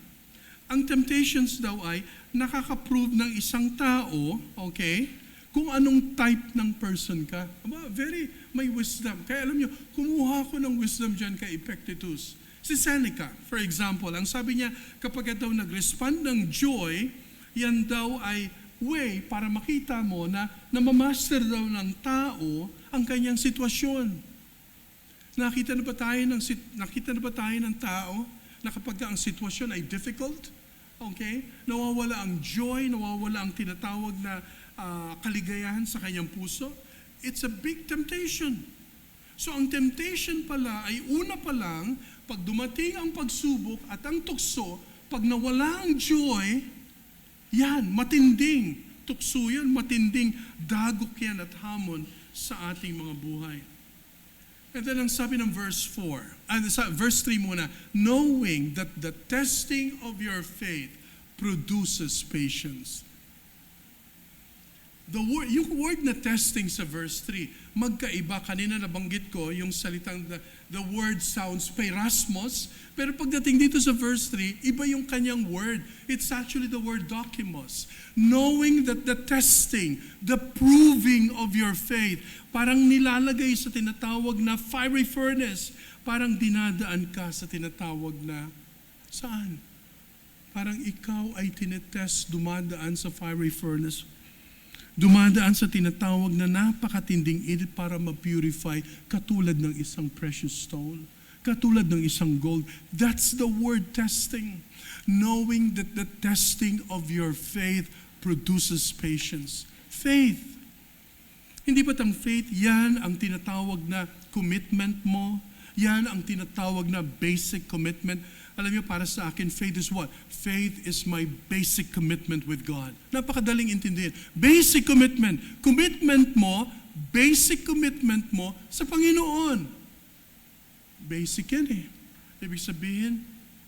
ang temptations daw ay nakaka-prove ng isang tao, okay, kung anong type ng person ka. Very, may wisdom. Kaya alam niyo, kumuha ko ng wisdom dyan kay Epictetus. Si Seneca, for example, ang sabi niya, kapag daw nag-respond ng joy, yan daw ay way para makita mo na namamaster daw ng tao ang kanyang sitwasyon. Nakita na ba tayo ng tao na kapag ang sitwasyon ay difficult, okay, nawawala ang joy, nawawala ang tinatawag na kaligayahan sa kanyang puso? It's a big temptation. So ang temptation pala ay una pa lang, pag dumating ang pagsubok at ang tukso, pag nawala ang joy, yan, matinding tukso yan, matinding dagok yan at hamon sa ating mga buhay. And then ang sabi ng verse 3 muna, knowing that the testing of your faith produces patience. Yung word na testing sa verse 3, magkaiba. Kanina nabanggit ko yung salitang the word sounds peirasmos, pero pagdating dito sa verse 3, iba yung kanyang word. It's actually the word dokimos. Knowing that the testing, the proving of your faith, parang nilalagay sa tinatawag na fiery furnace, parang dinadaan ka sa tinatawag na, saan? Parang ikaw ay tinetest, dumadaan sa fiery furnace. Dumadaan sa tinatawag na napakatinding init para ma-purify katulad ng isang precious stone, katulad ng isang gold. That's the word testing. Knowing that the testing of your faith produces patience. Faith. Hindi ba't ang faith, yan ang tinatawag na commitment mo? Yan ang tinatawag na basic commitment. Alam niyo, para sa akin, faith is what? Faith is my basic commitment with God. Napakadaling intindihin. Basic commitment. Commitment mo, basic commitment mo sa Panginoon. Basic yan eh. Ibig sabihin,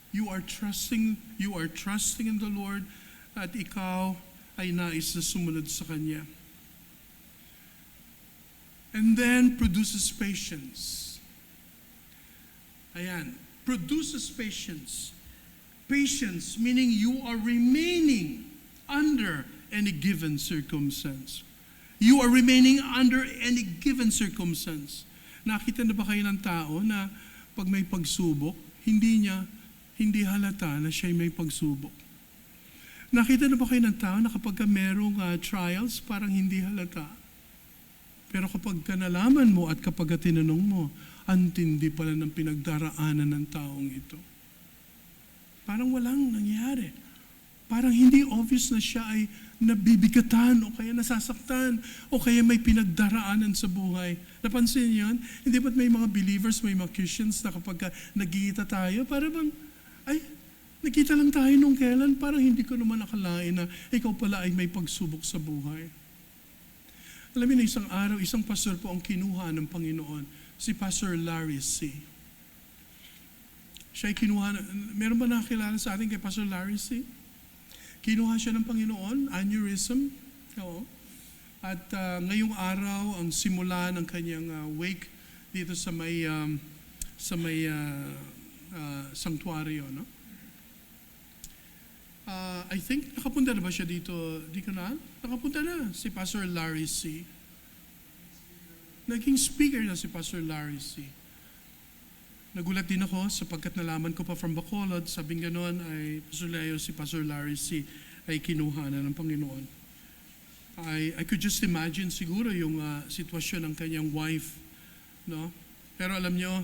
you are trusting in the Lord at ikaw ay nais na sumunod sa Kanya. And then produces patience. Ayan, produces patience. Patience meaning you are remaining under any given circumstance. You are remaining under any given circumstance. Nakita na ba kayo ng tao na pag may pagsubok, hindi halata na siya'y may pagsubok? Nakita na ba kayo ng tao na kapag merong trials, parang hindi halata? Pero kapag nalaman mo at kapag tinanong mo, ang tindi pala ng pinagdaraanan ng taong ito. Parang walang nangyari. Parang hindi obvious na siya ay nabibigatan o kaya nasasaktan o kaya may pinagdaraanan sa buhay. Napansin niyo yun? Hindi ba't may mga believers, may mga Christians na kapag nagkikita tayo, para bang, nakita lang tayo nung kailan, parang hindi ko naman nakalain na ikaw pala ay may pagsubok sa buhay. Alam niyo, isang araw, isang pastor po ang kinuha ng Panginoon, si Pastor Larry C. Siya ay kinuha, meron ba nakakilala sa atin kay Pastor Larry C? Kinuha siya ng Panginoon, aneurysm. Oo. At ngayong araw, ang simula ng kanyang wake dito sa may sanctuaryo, no? I think, nakapunta na ba siya dito? Di ko na? Nakapunta na si Pastor Larry C. Naging speaker na si Pastor Larry C. Nagulat din ako sapagkat nalaman ko pa from Bacolod, sabing gano'n ay si Pastor Larry C. ay kinuha na ng Panginoon. I could just imagine siguro yung sitwasyon ng kanyang wife. No? Pero alam nyo,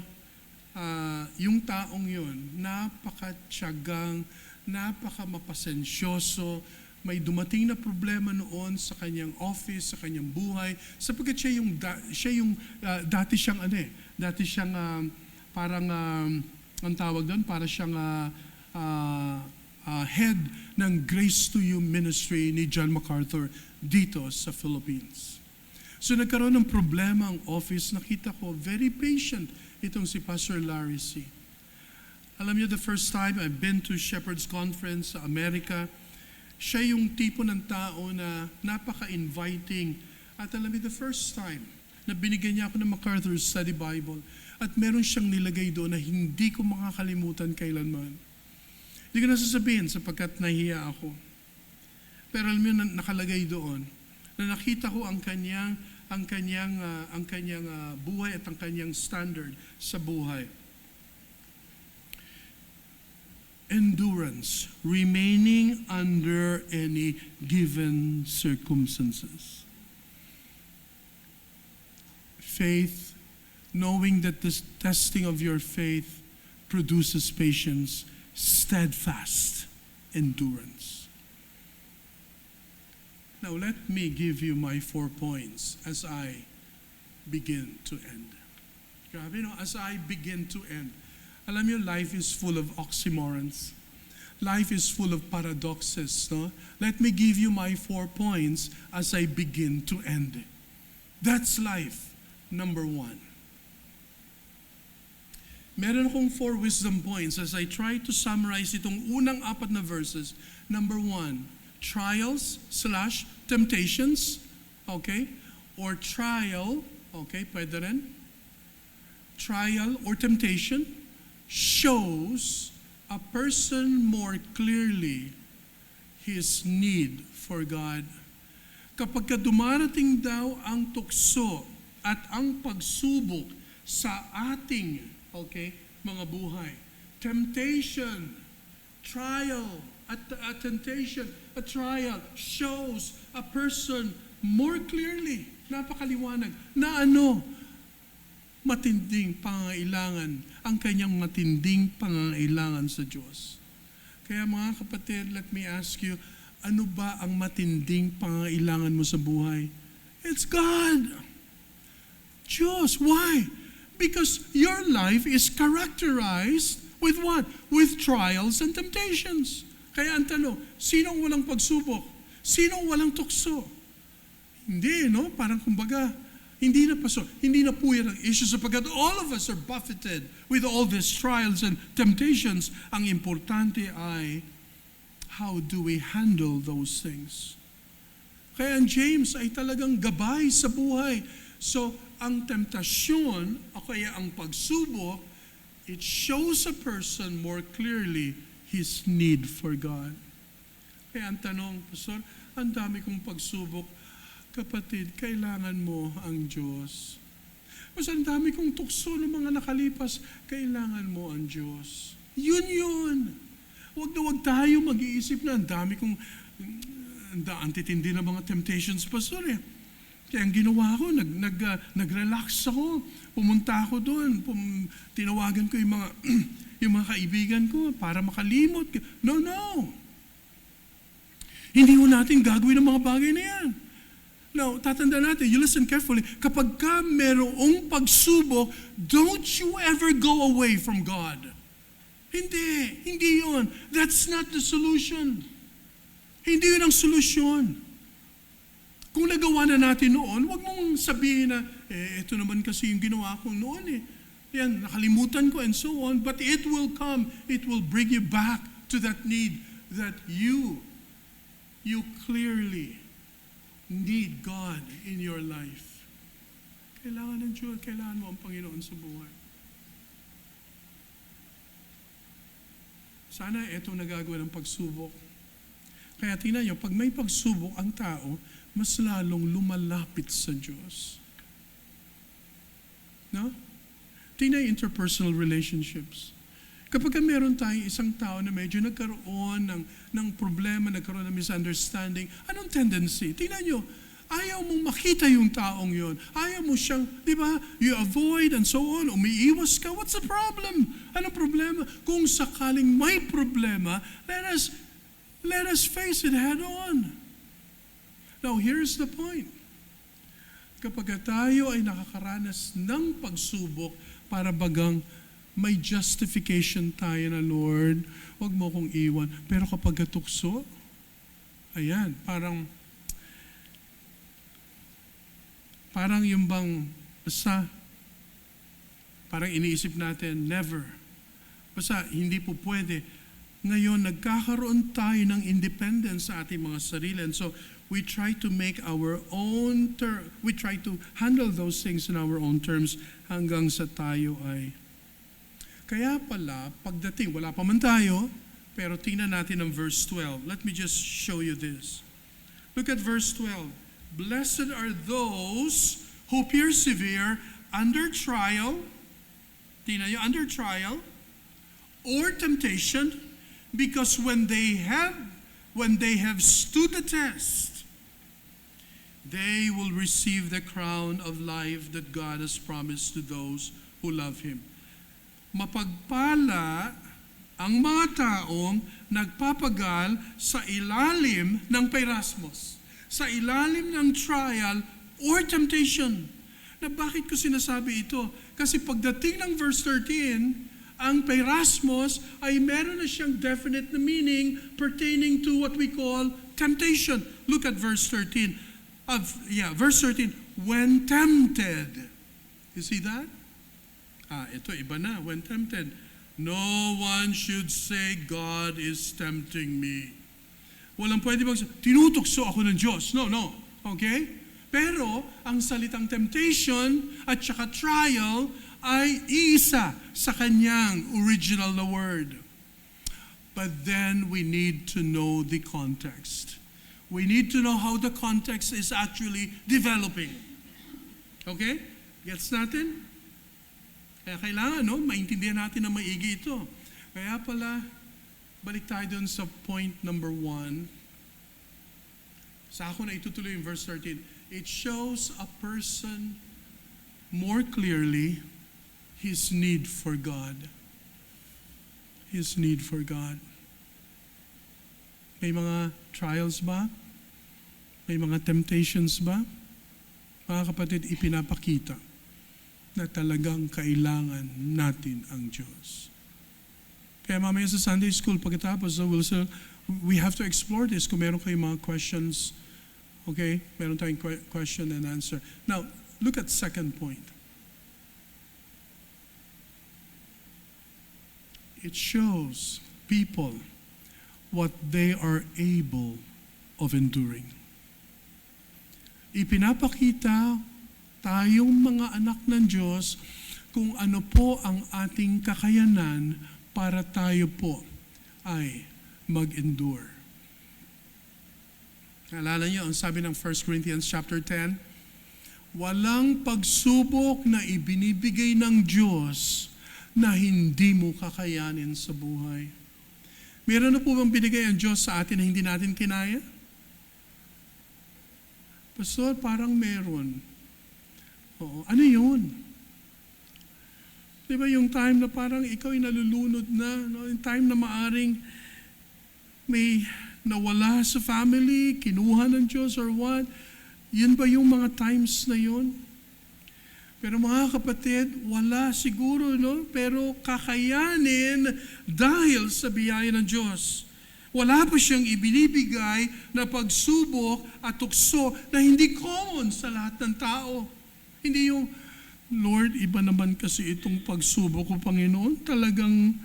yung taong yun, napakatyagang, napakamapasensyoso, may dumating na problema noon sa kanyang office, sa kanyang buhay, sapagkat dati siyang parang, ang tawag doon, para siyang head ng Grace to You ministry ni John MacArthur dito sa Philippines. So nagkaroon ng problema ang office, nakita ko, very patient itong si Pastor Larry C. Alam niyo, the first time I've been to Shepherd's Conference sa Amerika, siya yung tipo ng tao na napaka-inviting. At alam niyo, the first time na binigyan niya ako ng MacArthur Study Bible at meron siyang nilagay doon na hindi ko makakalimutan kailanman. Hindi ko nasasabihin sapagkat nahiya ako. Pero alam niyo, nakalagay doon na nakita ko ang kanyang buhay at ang kanyang standard sa buhay. Endurance, remaining under any given circumstances. Faith, knowing that the testing of your faith produces patience, steadfast endurance. Now let me give you my 4 points as I begin to end. Grabe, no? As I begin to end. Alam niyo, life is full of oxymorons. Life is full of paradoxes. No? Let me give you my 4 points as I begin to end. That's life. Number 1. Meron akong 4 wisdom points as I try to summarize itong unang 4 na verses. Number 1, trials/temptations. Okay? Or trial. Okay, pwede rin. Trial or temptation shows a person more clearly his need for God. Kapag dumarating daw ang tukso at ang pagsubok sa ating mga buhay, temptation, trial, a trial shows a person more clearly, napakaliwanag, na matinding pangangailangan, ang kanyang matinding pangangailangan sa Diyos. Kaya mga kapatid, let me ask you, ano ba ang matinding pangangailangan mo sa buhay? It's God. Diyos. Why? Because your life is characterized with what? With trials and temptations. Kaya ang tanong, sinong walang pagsubok? Sinong walang tukso? Hindi, no? Parang kumbaga, hindi na po yan ang issue sapagkat all of us are buffeted with all these trials and temptations. Ang importante ay, how do we handle those things? Kaya ang James ay talagang gabay sa buhay. So, ang temptasyon, o kaya ang pagsubok, it shows a person more clearly his need for God. Kaya ang tanong, Pastor, ang dami kong pagsubok. Kapatid, kailangan mo ang Diyos. Mas ang dami kong tukso ng mga nakalipas, kailangan mo ang Diyos. Yun. Huwag na huwag tayo mag-iisip na ang dami kong antitindi ng mga temptations, Pastor. Kaya ang ginawa ko, nag-relax ako. Pumunta ako doon. Tinawagan ko yung mga, yung mga kaibigan ko para makalimot. No. Hindi mo natin gagawin ang mga bagay na yan. Now, tatanda natin, you listen carefully, kapag ka merong pagsubok, don't you ever go away from God. Hindi yun. That's not the solution. Hindi yun ang solusyon. Kung nagawa na natin noon, wag mong sabihin na, ito naman kasi yung ginawa ko noon Yan, nakalimutan ko and so on. But it will come. It will bring you back to that need that you clearly need God in your life. Kailangan ng Diyos, kailangan mo ang Panginoon sa buhay. Sana ito nagagawa ng pagsubok. Kaya tingnan nyo, pag may pagsubok ang tao, mas lalong lumalapit sa Diyos. No? Tingnan yung interpersonal relationships. Kapag meron tayong isang tao na medyo nagkaroon ng problema, nagkaroon ng misunderstanding, anong tendency? Tingnan nyo, ayaw mong makita yung taong yon. Ayaw mo siyang, di ba, you avoid and so on, umiiwas ka. What's the problem? Anong problema? Kung sakaling may problema, let us face it head on. Now, here's the point. Kapag tayo ay nakakaranas ng pagsubok para bagang may justification tayo na, Lord, huwag mo kong iwan. Pero kapag tukso, ayan, parang yung bang, parang iniisip natin, never. Basta, hindi po pwede. Ngayon, nagkakaroon tayo ng independence sa ating mga sarili. And so, we try to make our own we try to handle those things in our own terms hanggang sa tayo ay. Kaya pala, pagdating, wala pa man tayo, pero tingnan natin ang verse 12. Let me just show you this. Look at verse 12. Blessed are those who persevere under trial, tingnan nyo, under trial, or temptation, because when they have stood the test, they will receive the crown of life that God has promised to those who love Him. Mapagpala ang mga taong nagpapagal sa ilalim ng peirasmos, sa ilalim ng trial or temptation. Na bakit ko sinasabi ito? Kasi pagdating ng verse 13, ang peirasmos ay meron na siyang definite na meaning pertaining to what we call temptation. Look at verse 13. Verse 13. When tempted. You see that? Ito iba na. When tempted. No one should say, God is tempting me. Walang pwede tinutokso ako ng Diyos. No. Okay? Pero, ang salitang temptation at saka trial ay isa sa kanyang original na word. But then we need to know the context. We need to know how the context is actually developing. Okay? Gets natin? Kaya kailangan, maintindihan natin na maigi ito. Kaya pala, balik tayo dun sa point number 1. Sa ako na itutuloy yung verse 13. It shows a person more clearly his need for God. His need for God. May mga trials ba? May mga temptations ba? Mga kapatid, ipinapakita na talagang kailangan natin ang Diyos. Kaya mamaya sa Sunday School, pagkatapos, we have to explore this kung meron kayong mga questions. Okay? Meron tayong question and answer. Now, look at second point. It shows people what they are able of enduring. Ipinapakita tayong mga anak ng Diyos kung ano po ang ating kakayanan para tayo po ay mag-endure. Alala niyo, ang sabi ng 1 Corinthians chapter 10, walang pagsubok na ibinibigay ng Diyos na hindi mo kakayanin sa buhay. Meron na po bang binigay ang Diyos sa atin na hindi natin kinaya? Pastor, parang meron. Oo. Ano yun? Di ba yung time na parang ikaw ay nalulunod na, no? Yung time na maaring may nawala sa family, kinuha ng Diyos or what? Yun ba yung mga times na yun? Pero mga kapatid, wala siguro, no? Pero kakayanin dahil sa biyaya ng Diyos. Wala pa siyang ibinibigay na pagsubok at tukso na hindi common sa lahat ng tao. Hindi yung, Lord, iba naman kasi itong pagsubok ko, Panginoon. Talagang,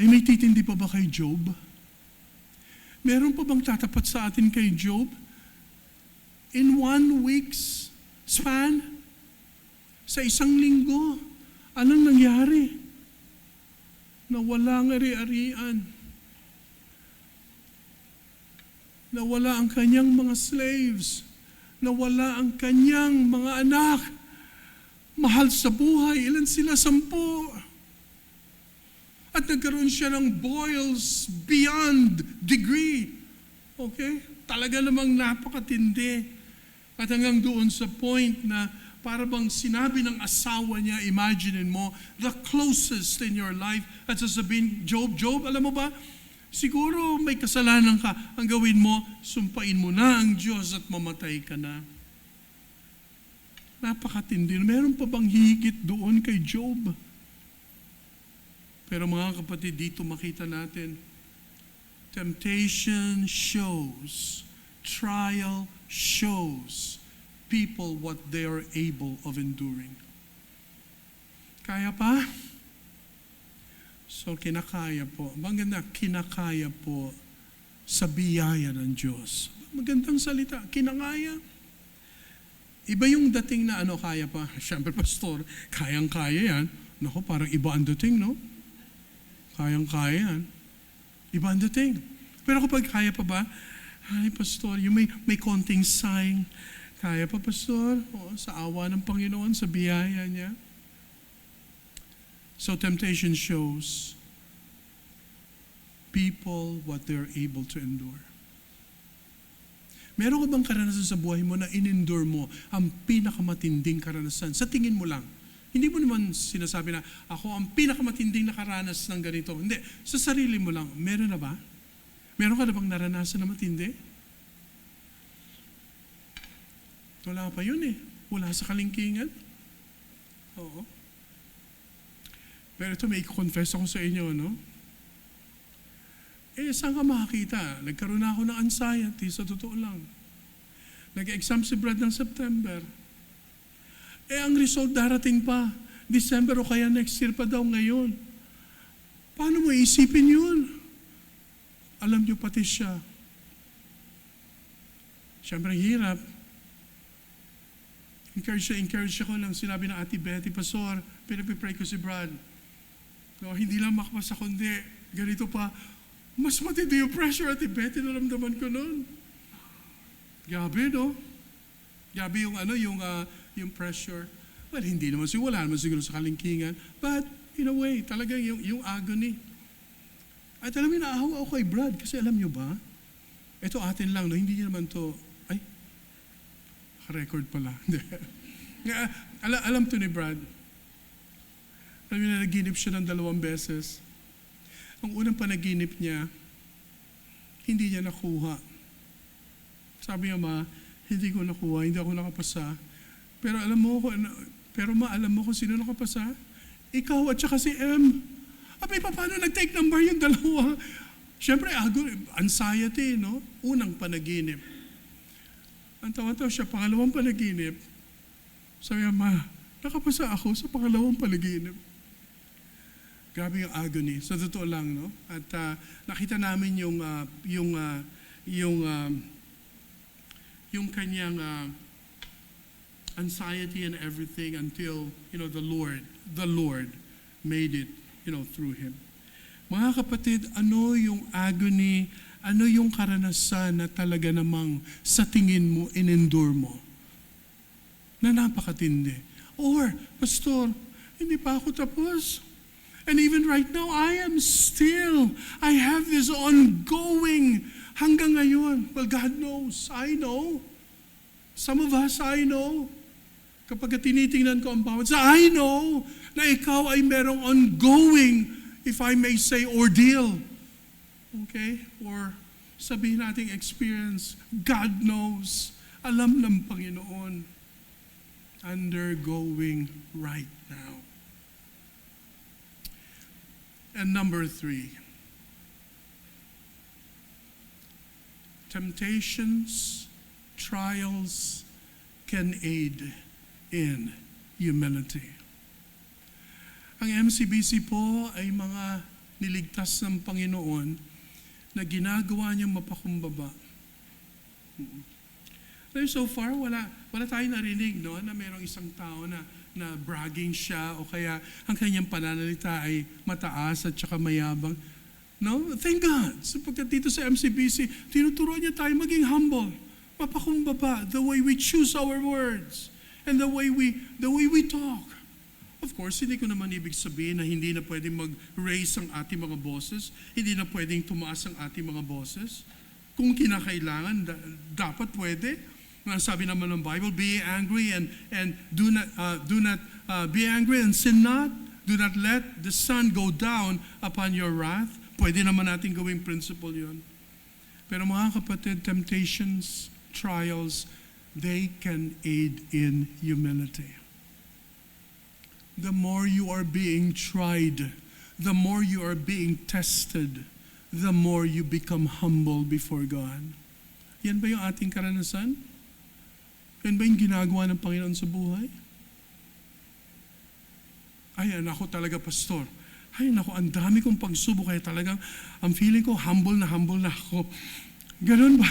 may titindi pa ba kay Job? Meron pa bang tatapat sa atin kay Job? In 1 week's span, sa isang linggo, anong nangyari? Nawala ang ari-arian. Nawala ang kanyang mga slaves. Nawala ang kanyang mga anak. Mahal sa buhay, ilan sila? 10. At nagkaroon siya ng boils beyond degree. Okay? Talaga namang napakatindi. At hanggang doon sa point na para bang sinabi ng asawa niya, imagine mo, the closest in your life, at sasabihin, Job, alam mo ba, siguro may kasalanan ka, ang gawin mo, sumpain mo na ang Diyos at mamatay ka na. Napakatindi. Meron pa bang higit doon kay Job? Pero mga kapatid, dito makita natin, temptation shows, trial shows, people what they are able of enduring. Kaya pa? So kinakaya po. Maganda, kinakaya po sa biyaya ng Diyos. Magandang salita, kinakaya. Iba yung dating na kaya pa. Siyempre, pastor, kayang-kaya yan. Naku, parang iba ang dating, no? Kayang-kaya yan. Iba ang dating. Pero kapag kaya pa ba, ay, pastor, yung may konting sign. Kaya pa, pastor? O, sa awa ng Panginoon, sa biyaya niya. So temptation shows people what they're able to endure. Meron ka bang karanasan sa buhay mo na in-endure mo ang pinakamatinding karanasan? Sa tingin mo lang. Hindi mo naman sinasabi na, ako ang pinakamatinding nakaranas ng ganito. Hindi. Sa sarili mo lang. Meron na ba? Meron ka na bang naranasan na matindi? Wala pa yun eh. Wala sa kalingkingan. Oo. Pero ito, may i-confess ako sa inyo, no? Saan ka makakita? Nagkaroon na ako ng anxiety, sa totoo lang. Nag-exam si Brad ng September. Ang result darating pa. December o kaya next year pa daw ngayon. Paano mo isipin yun? Alam niyo pati siya. Siyempre, hirap. Encourage ako lang sinabi ng Ate Betty, Pastor, pinapipray ko si Brad. No, hindi lang makapasa kundi, ganito pa, mas matindi yung pressure, Ate Betty, naramdaman ko noon. Gabi, no? Gabi yung pressure. Well, hindi naman siguro, wala naman siguro sa kalingkingan. But, in a way, talagang yung agony. At alam niyo, naahawa ako kay Brad, kasi alam niyo ba, ito atin lang, no? Hindi niya naman to, record pala. alam to ni Brad. Alam niyo na naginip siya ng 2 beses. Ang unang panaginip niya, hindi niya nakuha. Sabi niya, Ma, Hindi ko nakuha, hindi ako nakapasa. Pero maalam mo kung sino nakapasa? Ikaw at saka si M. Abay, paano nag-take number yung dalawa? Siyempre, anxiety, no? Unang panaginip. Ang tawa-tawa siya, pangalawang panaginip. Sabi niya, ma, nakapasa ako sa pangalawang panaginip. Grabe yung agony. Sa totoo lang, no? At nakita namin yung kanyang anxiety and everything until, the Lord made it, through him. Mga kapatid, ano yung agony, ano yung karanasan na talaga namang sa tingin mo, in-endure mo? Na napakatindi. Or, Pastor, hindi pa ako tapos. And even right now, I have this ongoing hanggang ngayon. Well, God knows. I know. Some of us, I know. Kapag tinitingnan ko ang bawat I know na ikaw ay merong ongoing, if I may say, ordeal. Okay? Or sabihin nating experience. God knows. Alam ng Panginoon. Undergoing right now. And number 3, temptations, trials can aid in humility. Ang MCBC po ay mga niligtas ng Panginoon na ginagawa niyang mapakumbaba. So far, wala tayong narinig, no, na mayroong isang tao na bragging siya o kaya ang kanyang pananalita ay mataas at saka mayabang. No? Thank God. Sapagkat dito sa MCBC, tinuturuan niya tayo maging humble, mapakumbaba, the way we choose our words and the way we talk. Of course, hindi ko naman ibig sabihin na hindi na pwedeng mag-raise ang ating mga boses, hindi na pwedeng tumaas ang ating mga boses. Kung kinakailangan, dapat pwede. Sabi naman ng Bible, be angry and do not be angry and sin not. Do not let the sun go down upon your wrath. Pwede naman natin gawing principle yun. Pero mga kapatid, temptations, trials, they can aid in humility. The more you are being tried, the more you are being tested, the more you become humble before God. Yan ba yung ating karanasan? Yan ba yung ginagawa ng Panginoon sa buhay? Ay, ako talaga, Pastor. Ay, naku, ang dami kong pagsubok. Kaya talagang, ang feeling ko, humble na ako. Ganun ba?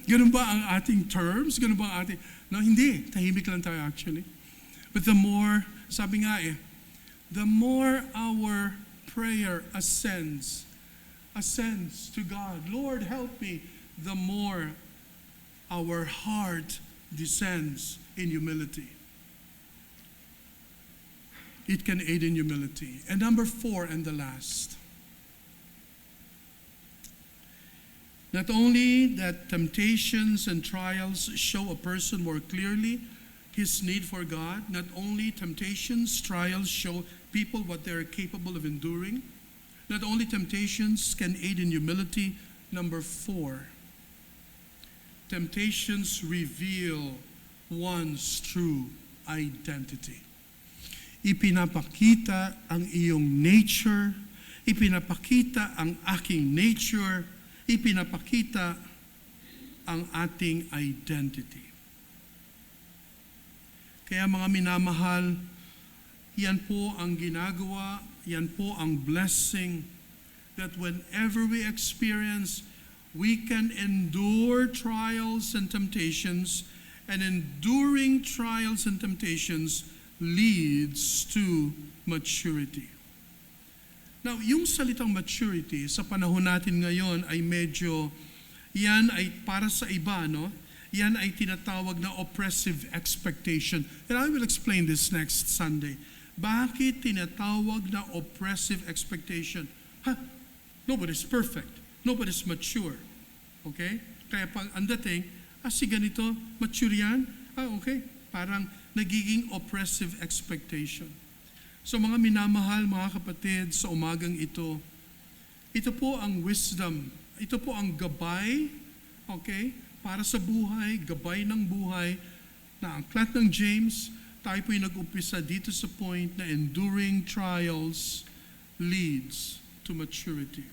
Ganun ba ang ating terms? Ganun ba ang ating... No, hindi. Tahimik lang tayo actually. But the more, sabi nga the more our prayer ascends to God, Lord, help me, the more our heart descends in humility. It can aid in humility. And number 4 and the last. Not only that temptations and trials show a person more clearly his need for God, not only temptations, trials show people what they're capable of enduring, not only temptations can aid in humility. Number 4, temptations reveal one's true identity. Ipinapakita ang iyong nature, ipinapakita ang aking nature, ipinapakita ang ating identity. Kaya mga minamahal, yan po ang ginagawa, yan po ang blessing that whenever we experience, we can endure trials and temptations, and enduring trials and temptations leads to maturity. Now, yung salitang maturity sa panahon natin ngayon ay medyo, yan ay para sa iba, no? Yan ay tinatawag na oppressive expectation. And I will explain this next Sunday. Bakit tinatawag na oppressive expectation? Nobody's perfect. Nobody's mature. Okay? Kaya pag ang dating, si ganito, mature yan? Okay. Parang nagiging oppressive expectation. So mga minamahal, mga kapatid, sa umagang ito po ang wisdom, ito po ang gabay, okay, para sa buhay, gabay ng buhay, na aklat ng James, tayo po'y nag-umpisa dito sa point na enduring trials leads to maturity.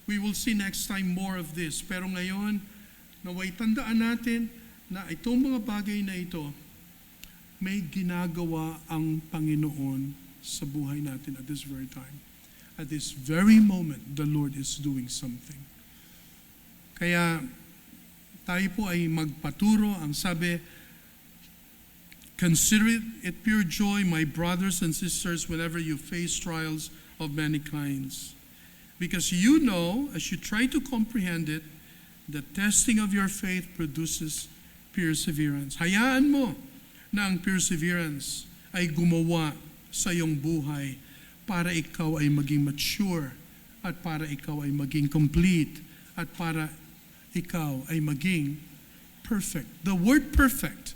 We will see next time more of this. Pero ngayon, naway tandaan natin na itong mga bagay na ito, may ginagawa ang Panginoon sa buhay natin at this very time. At this very moment, the Lord is doing something. Kaya tayo po ay magpaturo. Ang sabi, consider it pure joy, my brothers and sisters, whenever you face trials of many kinds. Because you know, as you try to comprehend it, the testing of your faith produces perseverance. Hayaan mo na ang perseverance ay gumawa sa iyong buhay para ikaw ay maging mature at para ikaw ay maging complete at para ikaw ay maging perfect. The word perfect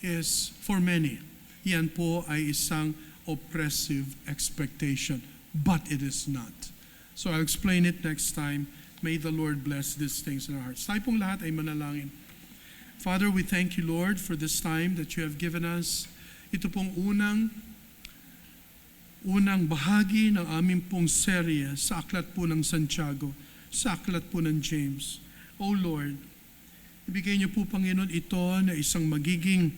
is for many. Yan po ay isang oppressive expectation, but it is not. So I'll explain it next time. May the Lord bless these things in our hearts. Tayo pong lahat ay manalangin. Father, we thank you, Lord, for this time that you have given us. Ito pong unang bahagi ng aming pong serye sa aklat po ng Santiago, sa aklat po ng James. O Lord, ibigay niyo po, Panginoon, ito na isang magiging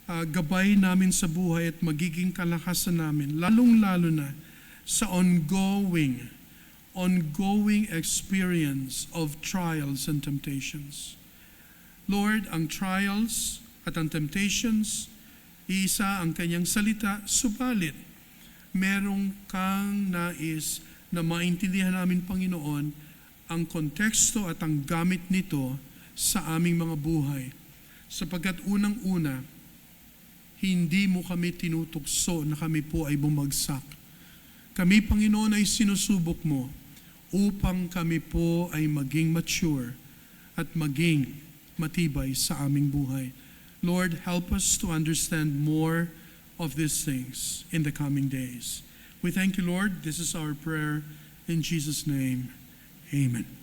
gabay namin sa buhay at magiging kalakasan namin, lalong-lalo na sa ongoing experience of trials and temptations. Lord, ang trials at ang temptations, isa ang kanyang salita, subalit merong kang nais na maintindihan namin, Panginoon, ang konteksto at ang gamit nito sa aming mga buhay. Sapagkat unang-una, hindi mo kami tinutukso na kami po ay bumagsak. Kami, Panginoon, ay sinusubok mo upang kami po ay maging mature at maging matibay sa aming buhay. Lord, help us to understand more of these things in the coming days. We thank you, Lord. This is our prayer in Jesus' name. Amen.